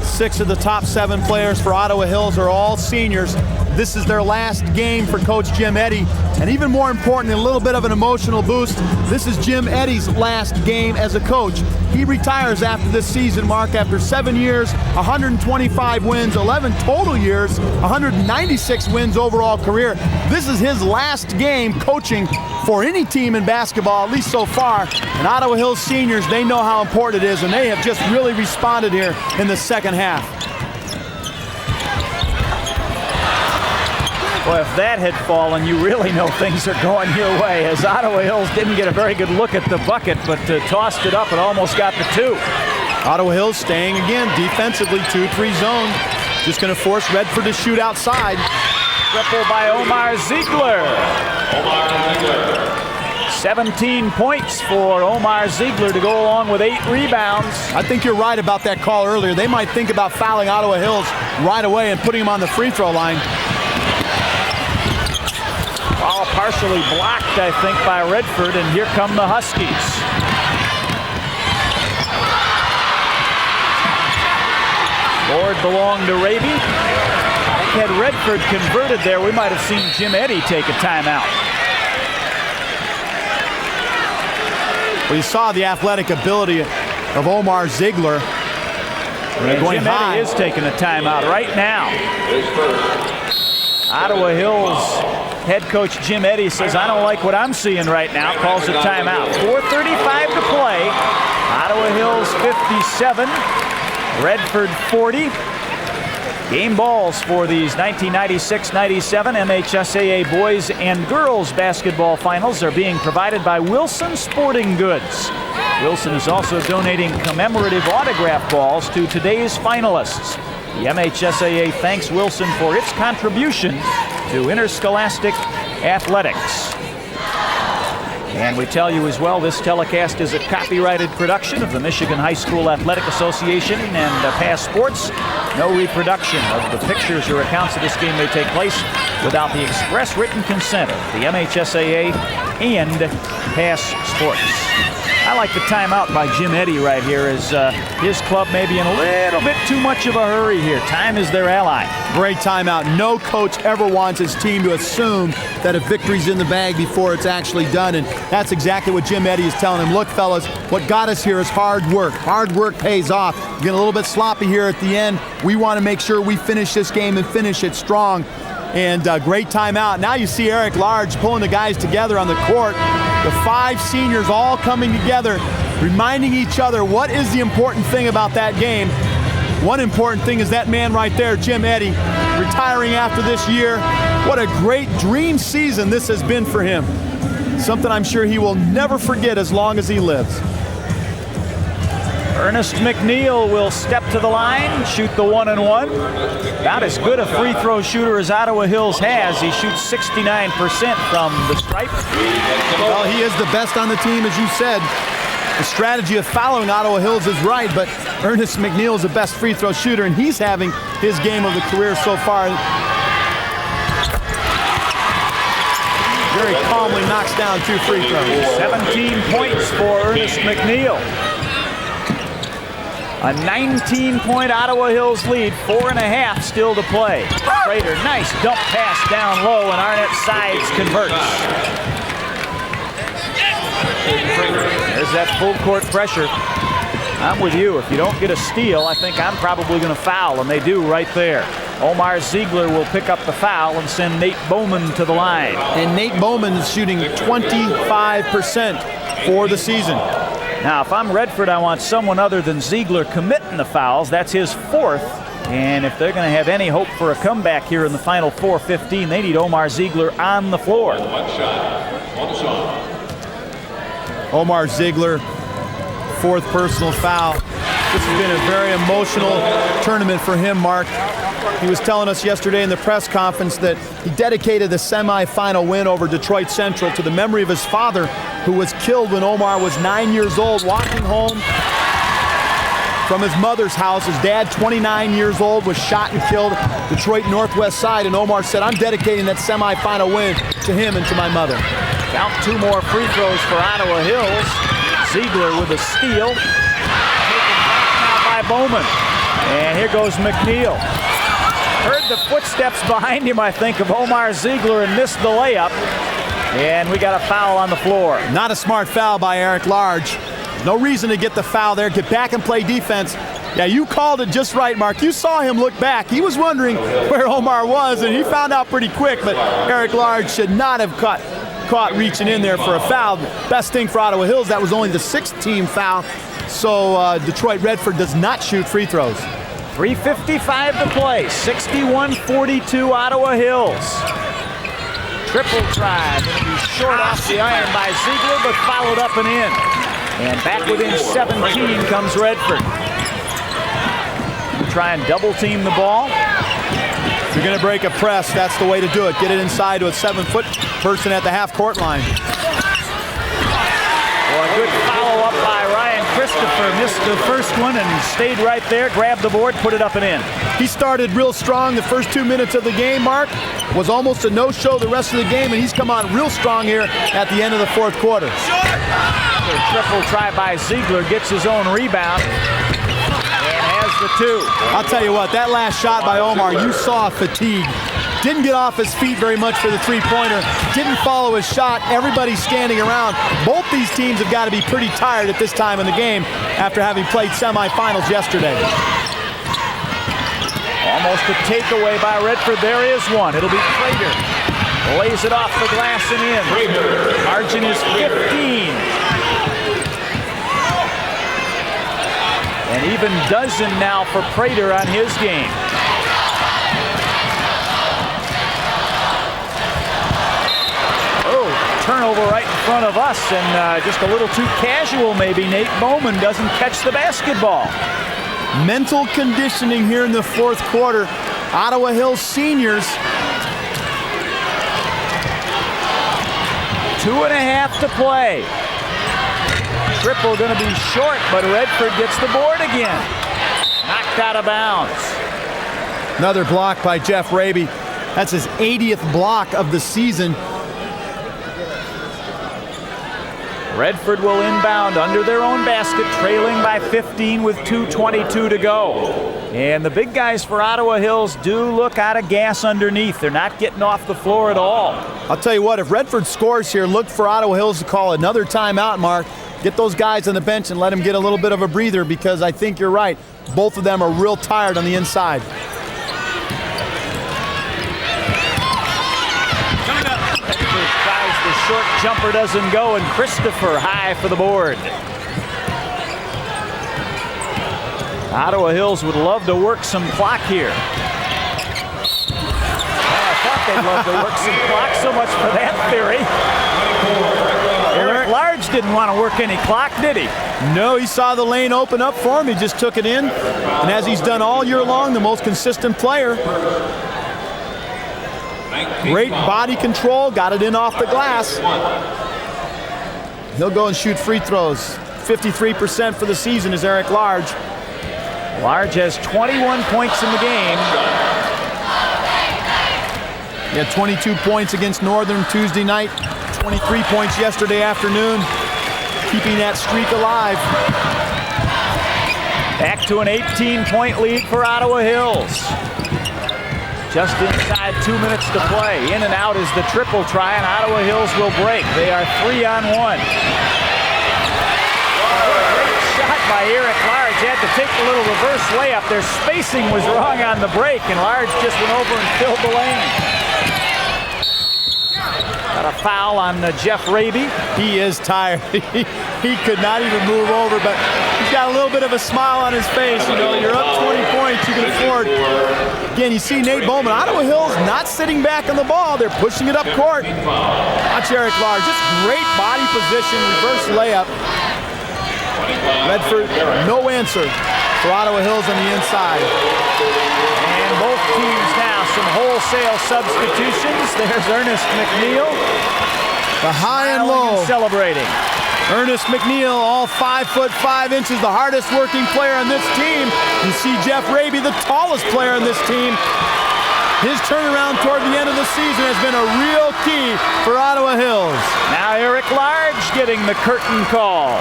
6 of the top 7 players for Ottawa Hills are all seniors. This is their last game for Coach Jim Eaddy. And even more important, a little bit of an emotional boost, this is Jim Eaddy's last game as a coach. He retires after this season, Mark, after 7 years, 125 wins, 11 total years, 196 wins overall career. This is his last game coaching for any team in basketball, at least so far. And Ottawa Hills seniors, they know how important it is, and they have just really responded here in the second half. Well, if that had fallen, you really know things are going your way, as Ottawa Hills didn't get a very good look at the bucket, but tossed it up and almost got the 2. Ottawa Hills staying again defensively, 2-3 zone. Just going to force Redford to shoot outside. Triple by Omar Ziegler. 17 points for Omar Ziegler to go along with 8 rebounds. I think you're right about that call earlier. They might think about fouling Ottawa Hills right away and putting him on the free throw line. Ball partially blocked, I think, by Redford, and here come the Huskies. Board belonged to Raby. Had Redford converted there, we might have seen Jim Eaddy take a timeout. Well, you saw the athletic ability of Omar Ziegler. Jim Eaddy is taking a timeout right now. Ottawa Hills head coach Jim Eaddy says, I don't like what I'm seeing right now, calls a timeout. 4:35 to play. Ottawa Hills 57, Redford 40. Game balls for these 1996-97 MHSAA boys and girls basketball finals are being provided by Wilson Sporting Goods. Wilson is also donating commemorative autograph balls to today's finalists. The MHSAA thanks Wilson for its contribution to interscholastic athletics. And we tell you as well, this telecast is a copyrighted production of the Michigan High School Athletic Association and Pass Sports. No reproduction of the pictures or accounts of this game may take place without the express written consent of the MHSAA and Pass Sports. courts. I like the timeout by Jim Eaddy right here, as his club may be in a little bit too much of a hurry here. Time is their ally. Great timeout. No coach ever wants his team to assume that a victory's in the bag before it's actually done, and that's exactly what Jim Eaddy is telling him. Look, fellas, what got us here is hard work. Hard work pays off. We're getting a little bit sloppy here at the end. We want to make sure we finish this game and finish it strong. And great timeout. Now you see Eric Large pulling the guys together on the court. The 5 seniors all coming together, reminding each other what is the important thing about that game. One important thing is that man right there, Jim Eaddy, retiring after this year. What a great dream season this has been for him. Something I'm sure he will never forget as long as he lives. Ernest McNeil will step to the line, shoot the 1-and-1. About as good a free throw shooter as Ottawa Hills has. He shoots 69% from the stripe. Well, he is the best on the team, as you said. The strategy of following Ottawa Hills is right, but Ernest McNeil is the best free throw shooter, and he's having his game of the career so far. Very calmly knocks down 2 free throws. 17 points for Ernest McNeil. A 19-point Ottawa Hills lead, 4.5 still to play. Prater, nice dump pass down low, and Arnett Sides converts. There's that full court pressure. I'm with you. If you don't get a steal, I think I'm probably going to foul, and they do right there. Omar Ziegler will pick up the foul and send Nate Bowman to the line. And Nate Bowman is shooting 25% for the season. Now, if I'm Redford, I want someone other than Ziegler committing the fouls. That's his 4th. And if they're going to have any hope for a comeback here in the final 4:15, they need Omar Ziegler on the floor. Omar Ziegler, 4th personal foul. This has been a very emotional tournament for him, Mark. He was telling us yesterday in the press conference that he dedicated the semifinal win over Detroit Central to the memory of his father, who was killed when Omar was 9 years old, walking home from his mother's house. His dad, 29 years old, was shot and killed Detroit Northwest side, and Omar said, "I'm dedicating that semifinal win to him and to my mother." Count 2 more free throws for Ottawa Hills. Ziegler with a steal. Taken back now by Bowman. And here goes McNeil. Heard the footsteps behind him, I think, of Omar Ziegler and missed the layup. And we got a foul on the floor. Not a smart foul by Eric Large. No reason to get the foul there. Get back and play defense. Yeah, you called it just right, Mark. You saw him look back. He was wondering where Omar was, and he found out pretty quick, but Eric Large should not have caught reaching in there for a foul. Best thing for Ottawa Hills, that was only the 6th team foul, so Detroit Redford does not shoot free throws. 3:55 to play, 61-42 Ottawa Hills. Triple try, going to be short off the iron by Ziegler, but followed up and in. And back within 17 comes Redford. Try and double team the ball. If you're going to break a press, that's the way to do it. Get it inside to a 7-foot person at the half-court line. Well, a good follow-up by Ryan Christopher. Missed the first one and stayed right there, grabbed the board, put it up and in. He started real strong the first 2 minutes of the game, Mark. Was almost a no-show the rest of the game, and he's come on real strong here at the end of the 4th quarter. A triple try by Ziegler, gets his own rebound. The 2. I'll tell you what, that last shot by Omar, you saw fatigue. Didn't get off his feet very much for the 3-pointer. Didn't follow his shot. Everybody's standing around. Both these teams have got to be pretty tired at this time in the game after having played semifinals yesterday. Almost a takeaway by Redford. There is one. It'll be Prater. Lays it off the glass and in. Margin is 15. An even dozen now for Prater on his game. Oh, turnover right in front of us, and just a little too casual maybe. Nate Bowman doesn't catch the basketball. Mental conditioning here in the 4th quarter. Ottawa Hills seniors. 2.5 to play. Triple going to be short, but Redford gets the board again. Knocked out of bounds. Another block by Jeff Raby. That's his 80th block of the season. Redford will inbound under their own basket, trailing by 15 with 2:22 to go. And the big guys for Ottawa Hills do look out of gas underneath. They're not getting off the floor at all. I'll tell you what, if Redford scores here, look for Ottawa Hills to call another timeout, Mark. Get those guys on the bench and let them get a little bit of a breather, because I think you're right. Both of them are real tired on the inside. The short jumper doesn't go, and Christopher high for the board. Ottawa Hills would love to work some clock here. Well, I thought they'd love to work some clock, so much for that theory. Eric Large didn't want to work any clock, did he? No, he saw the lane open up for him. He just took it in. And as he's done all year long, the most consistent player. Great body control, got it in off the glass. He'll go and shoot free throws. 53% for the season is Eric Large. Large has 21 points in the game. He had 22 points against Northern Tuesday night, 23 points yesterday afternoon, keeping that streak alive. Back to an 18-point lead for Ottawa Hills. Just inside 2 minutes to play. In and out is the triple try, and Ottawa Hills will break. They are 3-on-1. Great shot by Eric Large. Had to take a little reverse layup. Their spacing was wrong on the break, and Large just went over and filled the lane. Got a foul on Jeff Raby. He is tired. He could not even move over, but he's got a little bit of a smile on his face. You know, you're up 20 points, you can afford. Again, you see Nate Bowman. Ottawa Hills not sitting back on the ball. They're pushing it up court. Watch Eric Large. Just great body position, reverse layup. Redford, no answer for Ottawa Hills on the inside. And both teams now some wholesale substitutions. There's Ernest McNeil. The high and low. Celebrating. Ernest McNeil, all 5'5", the hardest working player on this team. You see Jeff Raby, the tallest player on this team. His turnaround toward the end of the season has been a real key for Ottawa Hills. Now Eric Large getting the curtain call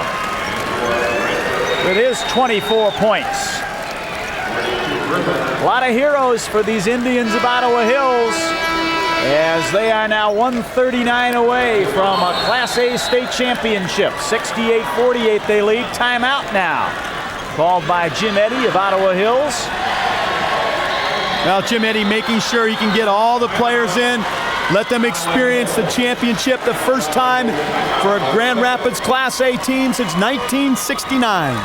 with his 24 points. A lot of heroes for these Indians of Ottawa Hills, as they are now 139 away from a Class A state championship. 68-48 they lead. Timeout now. Called by Jim Eaddy of Ottawa Hills. Well, Jim Eaddy making sure he can get all the players in, let them experience the championship, the first time for a Grand Rapids Class A team since 1969.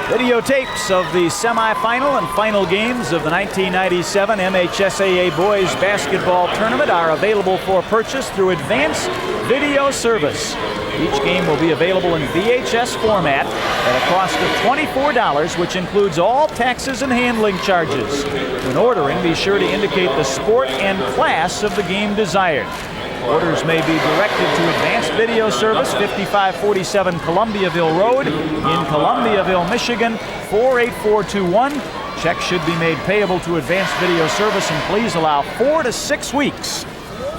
Videotapes of the semifinal and final games of the 1997 MHSAA Boys Basketball Tournament are available for purchase through Advanced Video Service. Each game will be available in VHS format at a cost of $24, which includes all taxes and handling charges. When ordering, be sure to indicate the sport and class of the game desired. Orders may be directed to Advanced Video Service, 5547 Columbiaville Road in Columbiaville, Michigan, 48421. Checks should be made payable to Advanced Video Service, and please allow 4 to 6 weeks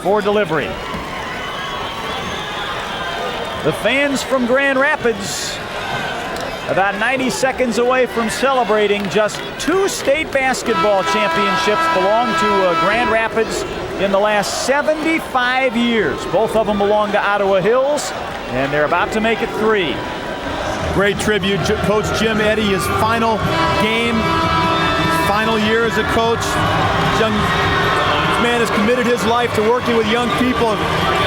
for delivery. The fans from Grand Rapids about 90 seconds away from celebrating. Just 2 state basketball championships belong to Grand Rapids in the last 75 years. Both of them belong to Ottawa Hills, and they're about to make it 3. Great tribute, Coach Jim Eaddy, his final game, final year as a coach. This man has committed his life to working with young people.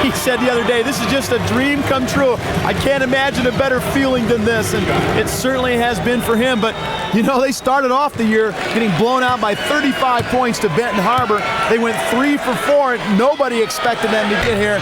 He said the other day, this is just a dream come true. I can't imagine a better feeling than this, and it certainly has been for him. But, you know, they started off the year getting blown out by 35 points to Benton Harbor. They went 3 for 4. Nobody expected them to get here.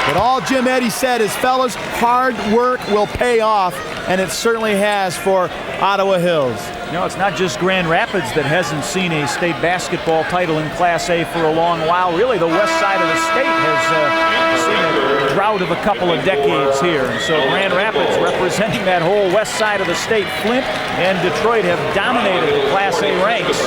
But all Jim Eaddy said is, fellas, hard work will pay off, and it certainly has for Ottawa Hills. You know, it's not just Grand Rapids that hasn't seen a state basketball title in Class A for a long while. Really, the west side of the state has seen a drought of a couple of decades here. And so Grand Rapids, representing that whole west side of the state, Flint and Detroit have dominated the Class A ranks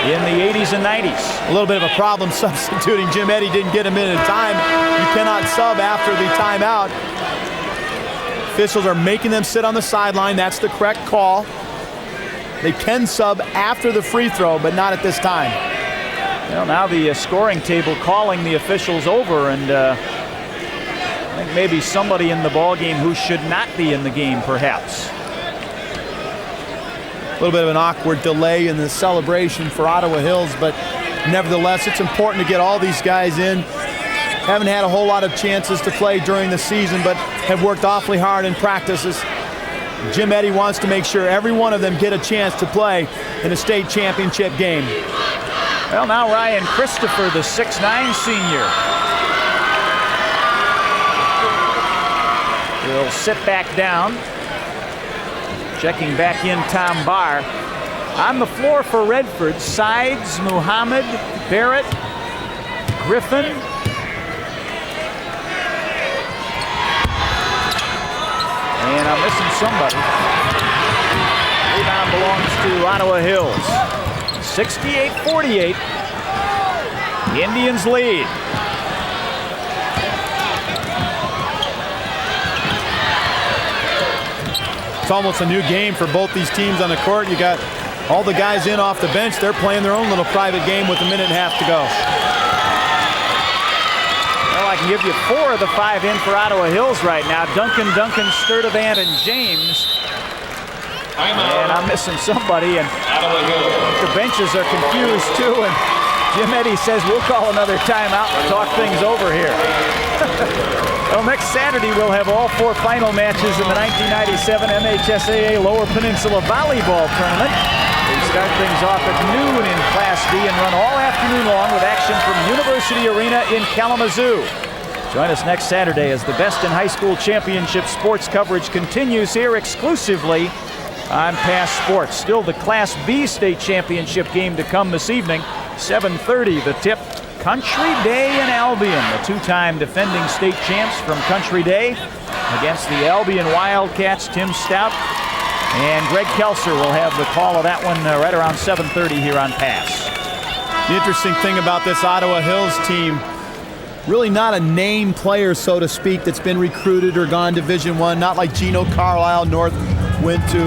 in the 80s and 90s. A little bit of a problem substituting. Jim Eaddy didn't get him in time. You cannot sub after the timeout. officials are making them sit on the sideline. That's the correct call. They can sub after the free throw, but not at this time. Well, now the scoring table calling the officials over, and I think maybe somebody in the ball game who should not be in the game, perhaps. A little bit of an awkward delay in the celebration for Ottawa Hills, but nevertheless, it's important to get all these guys in. Haven't had a whole lot of chances to play during the season, but have worked awfully hard in practices. Jim Eaddy wants to make sure every one of them get a chance to play in a state championship game. Well, now Ryan Christopher, the 6'9" senior, will sit back down. Checking back in, Tom Barr. On the floor for Redford, Sides, Muhammad, Barrett, Griffin. And I'm missing somebody. Rebound belongs to Ottawa Hills. 68-48. The Indians lead. It's almost a new game for both these teams on the court. You got all the guys in off the bench. They're playing their own little private game with a minute and a half to go. Well, I can give you 4 of the 5 in for Ottawa Hills right now. Duncan, Sturdivant, and James. And I'm missing somebody, and the benches are confused too. And Jim Eaddy says we'll call another timeout and talk things over here. Well, next Saturday we'll have all 4 final matches in the 1997 MHSAA Lower Peninsula Volleyball Tournament. We start things off at noon in Class B and run all afternoon long with action from University Arena in Kalamazoo. Join us next Saturday as the Best in High School Championship sports coverage continues here exclusively on Pass Sports. Still the Class B state championship game to come this evening. 7:30 the tip. Country Day in Albion, the 2-time defending state champs from Country Day against the Albion Wildcats. Tim Stout and Greg Kelser will have the call of that one right around 7:30 here on Pass. The interesting thing about this Ottawa Hills team, really not a name player, so to speak, that's been recruited or gone Division I. Not like Gino Carlisle. North went to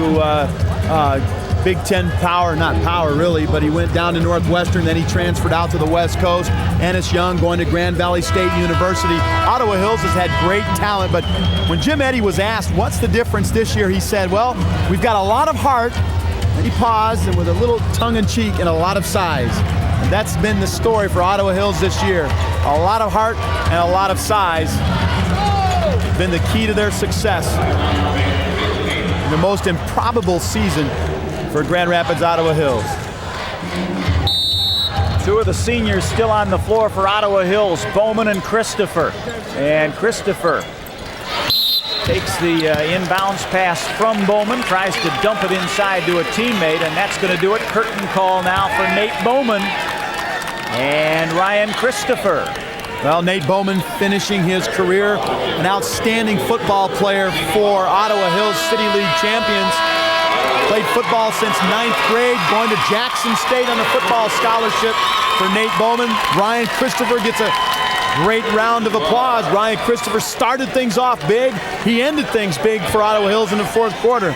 Big Ten power, not power really, but he went down to Northwestern, then he transferred out to the West Coast. Ennis Young going to Grand Valley State University. Ottawa Hills has had great talent, but when Jim Eaddy was asked what's the difference this year, he said, well, we've got a lot of heart. And he paused, and with a little tongue-in-cheek and a lot of size. And that's been the story for Ottawa Hills this year. A lot of heart and a lot of size have been the key to their success in the most improbable season for Grand Rapids Ottawa Hills. 2 of the seniors still on the floor for Ottawa Hills, Bowman and Christopher. And Christopher takes the inbounds pass from Bowman, tries to dump it inside to a teammate, and that's going to do it. Curtain call now for Nate Bowman and Ryan Christopher. Well, Nate Bowman finishing his career, an outstanding football player for Ottawa Hills City League champions. Played football since 9th grade, going to Jackson State on a football scholarship for Nate Bowman. Ryan Christopher gets a great round of applause. Ryan Christopher started things off big. He ended things big for Ottawa Hills in the 4th quarter.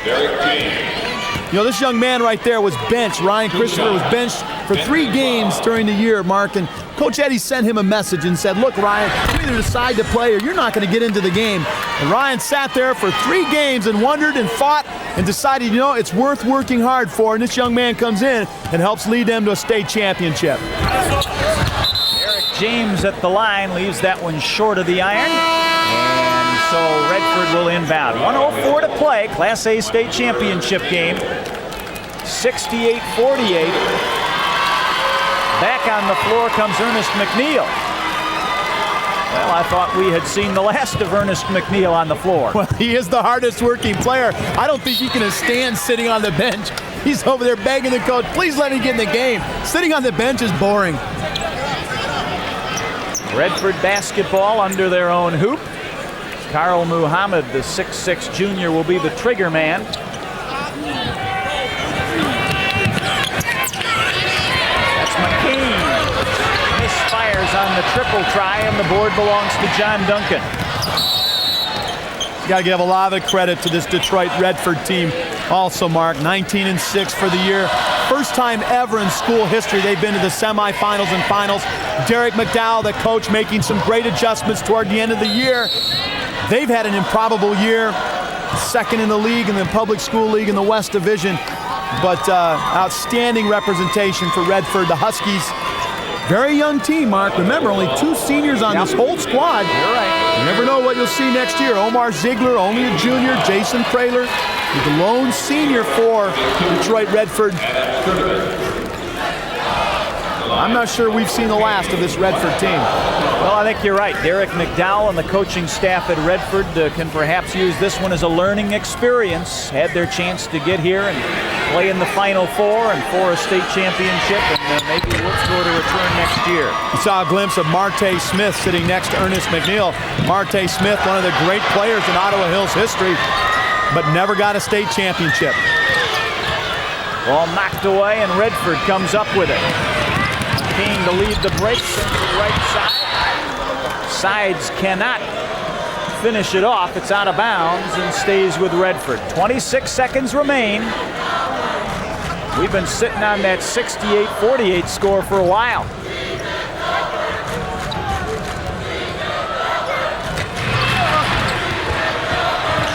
You know, this young man right there was benched. Ryan Christopher was benched for 3 games during the year, Mark, and Coach Eaddy sent him a message and said, look, Ryan, you either decide to play or you're not going to get into the game. And Ryan sat there for 3 games and wondered and fought and decided, you know, it's worth working hard for, and this young man comes in and helps lead them to a state championship. Eric James at the line leaves that one short of the iron. And so Redford will inbound. 1:04 to play, Class A state championship game. 68-48. Back on the floor comes Ernest McNeil. Well, I thought we had seen the last of Ernest McNeil on the floor. Well, he is the hardest working player. I don't think he can stand sitting on the bench. He's over there begging the coach, please let me get in the game. Sitting on the bench is boring. Redford basketball under their own hoop. Carl Muhammad, the 6'6" junior, will be the trigger man. That's McCain. Misfires on the triple try, and the board belongs to John Duncan. Got to give a lot of credit to this Detroit Redford team also, Mark. 19-6 for the year. First time ever in school history they've been to the semifinals and finals. Derek McDowell, the coach, making some great adjustments toward the end of the year. They've had an improbable year. Second in the league in the public school league in the West Division. But outstanding representation for Redford. The Huskies, very young team, Mark. Remember, only 2 seniors on this whole squad. You're right. You never know what you'll see next year. Omar Ziegler, only a junior. Jason Praler, the lone senior for Detroit Redford. I'm not sure we've seen the last of this Redford team. Well, I think you're right. Derek McDowell and the coaching staff at Redford can perhaps use this one as a learning experience. Had their chance to get here and play in the Final Four and for a state championship, and maybe look for to return next year. You saw a glimpse of Marte Smith sitting next to Ernest McNeil. Marte Smith, one of the great players in Ottawa Hills history, but never got a state championship. Ball knocked away, and Redford comes up with it. King to lead the break, to the right side. Sides cannot finish it off. It's out of bounds and stays with Redford. 26 seconds remain. We've been sitting on that 68-48 score for a while.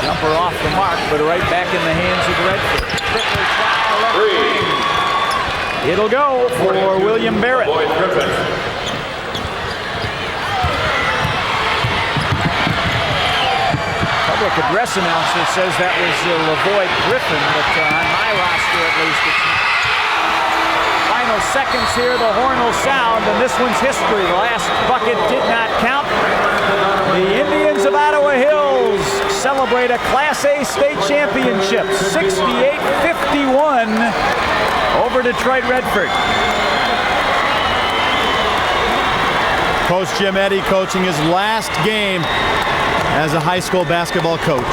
Jumper off the mark, but right back in the hands of Redford. Quickly try left wing. It'll go for William Barrett. Public address announcer says that was Lavoy Griffin, but on my roster at least it's not. Final seconds here, the horn will sound, and this one's history. The last bucket did not count. The Indians of Ottawa Hills celebrate a Class A state championship, 68-51 over Detroit Redford. Coach Jim Eaddy coaching his last game as a high school basketball coach.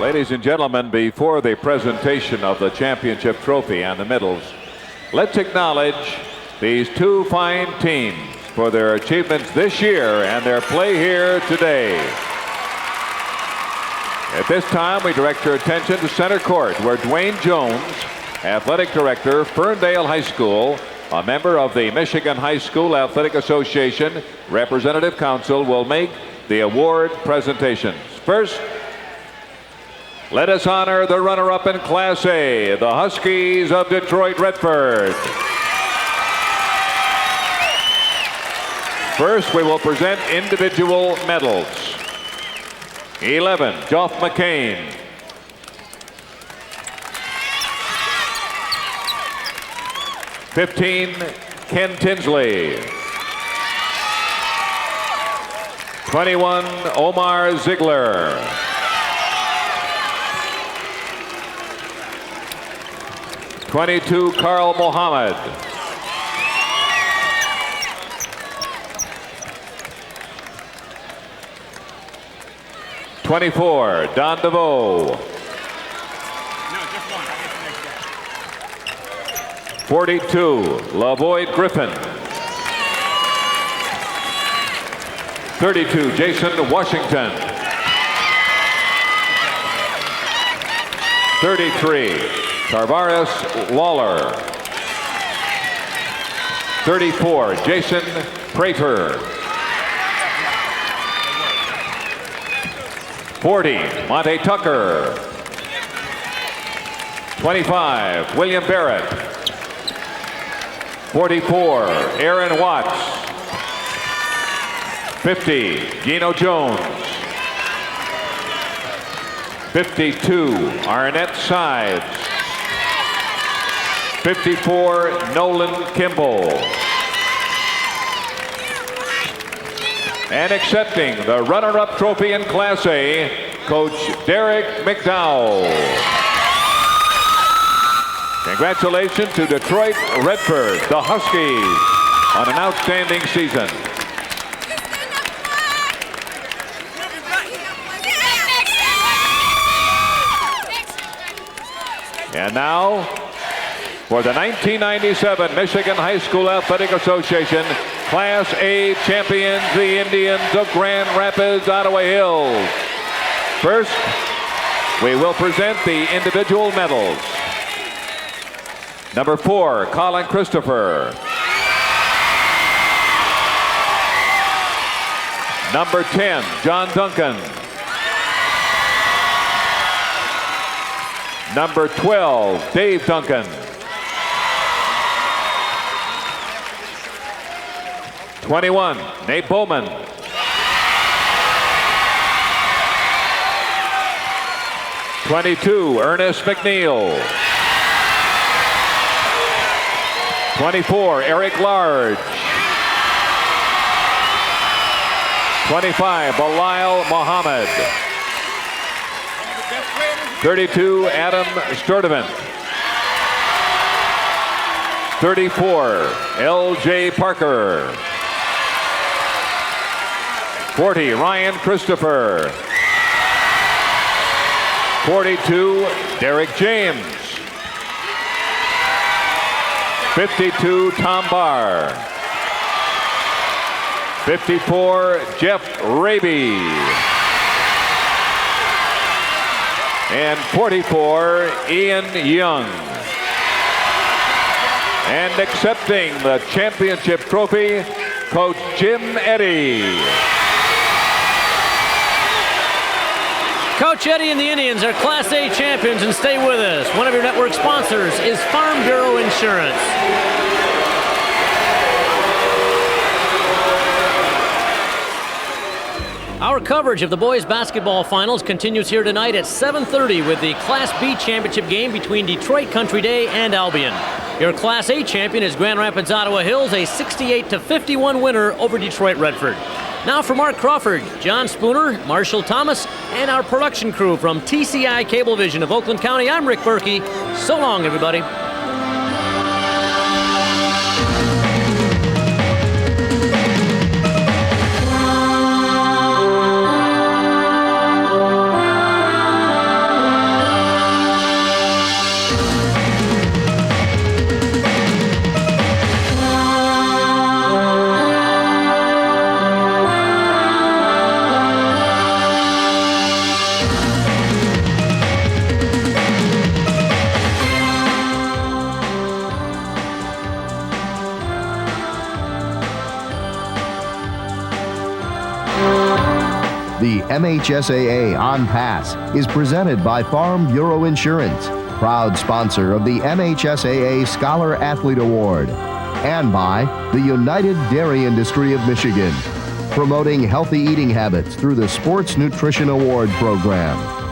Ladies and gentlemen, before the presentation of the championship trophy and the medals, let's acknowledge these 2 fine teams for their achievements this year and their play here today. At this time, we direct your attention to center court, where Dwayne Jones, athletic director, Ferndale High School, a member of the Michigan High School Athletic Association Representative Council, will make the award presentations. First, let us honor the runner-up in Class A, the Huskies of Detroit Redford. First, we will present individual medals. 11, Geoff McCain. 15, Ken Tinsley. 21, Omar Ziegler. 22, Carl Mohammed. 24, Don DeVoe. 42, Lavoy Griffin. 32, Jason Washington. 33, Tarvaris Lawler. 34, Jason Prater. 40, Monte Tucker. 25, William Barrett. 44, Aaron Watts. 50, Gino Jones. 52, Arnett Sides. 54, Nolan Kimball. And accepting the runner-up trophy in Class A, Coach Derek McDowell. Congratulations to Detroit Redford, the Huskies, on an outstanding season. And now, for the 1997 Michigan High School Athletic Association Class A champions, the Indians of Grand Rapids, Ottawa Hills. First, we will present the individual medals. Number 4, Colin Christopher. Number 10, John Duncan. Number 12, Dave Duncan. 21, Nate Bowman. 22, Ernest McNeil. 24, Eric Large. 25, Bilal Mohammed. 32, Adam Sturdivant. 34, L.J. Parker. 40, Ryan Christopher. 42, Derek James. 52, Tom Barr. 54, Jeff Raby. And 44, Ian Young. And accepting the championship trophy, Coach Jim Eaddy. Coach Eaddy and the Indians are Class A champions, and stay with us. One of your network sponsors is Farm Bureau Insurance. Our coverage of the boys basketball finals continues here tonight at 7:30 with the Class B championship game between Detroit Country Day and Albion. Your Class A champion is Grand Rapids Ottawa Hills, a 68-51 winner over Detroit Redford. Now for Mark Crawford, John Spooner, Marshall Thomas, and our production crew from TCI Cablevision of Oakland County, I'm Rick Berkey. So long, everybody. The MHSAA On Pass is presented by Farm Bureau Insurance, proud sponsor of the MHSAA Scholar Athlete Award, and by the United Dairy Industry of Michigan, promoting healthy eating habits through the Sports Nutrition Award Program.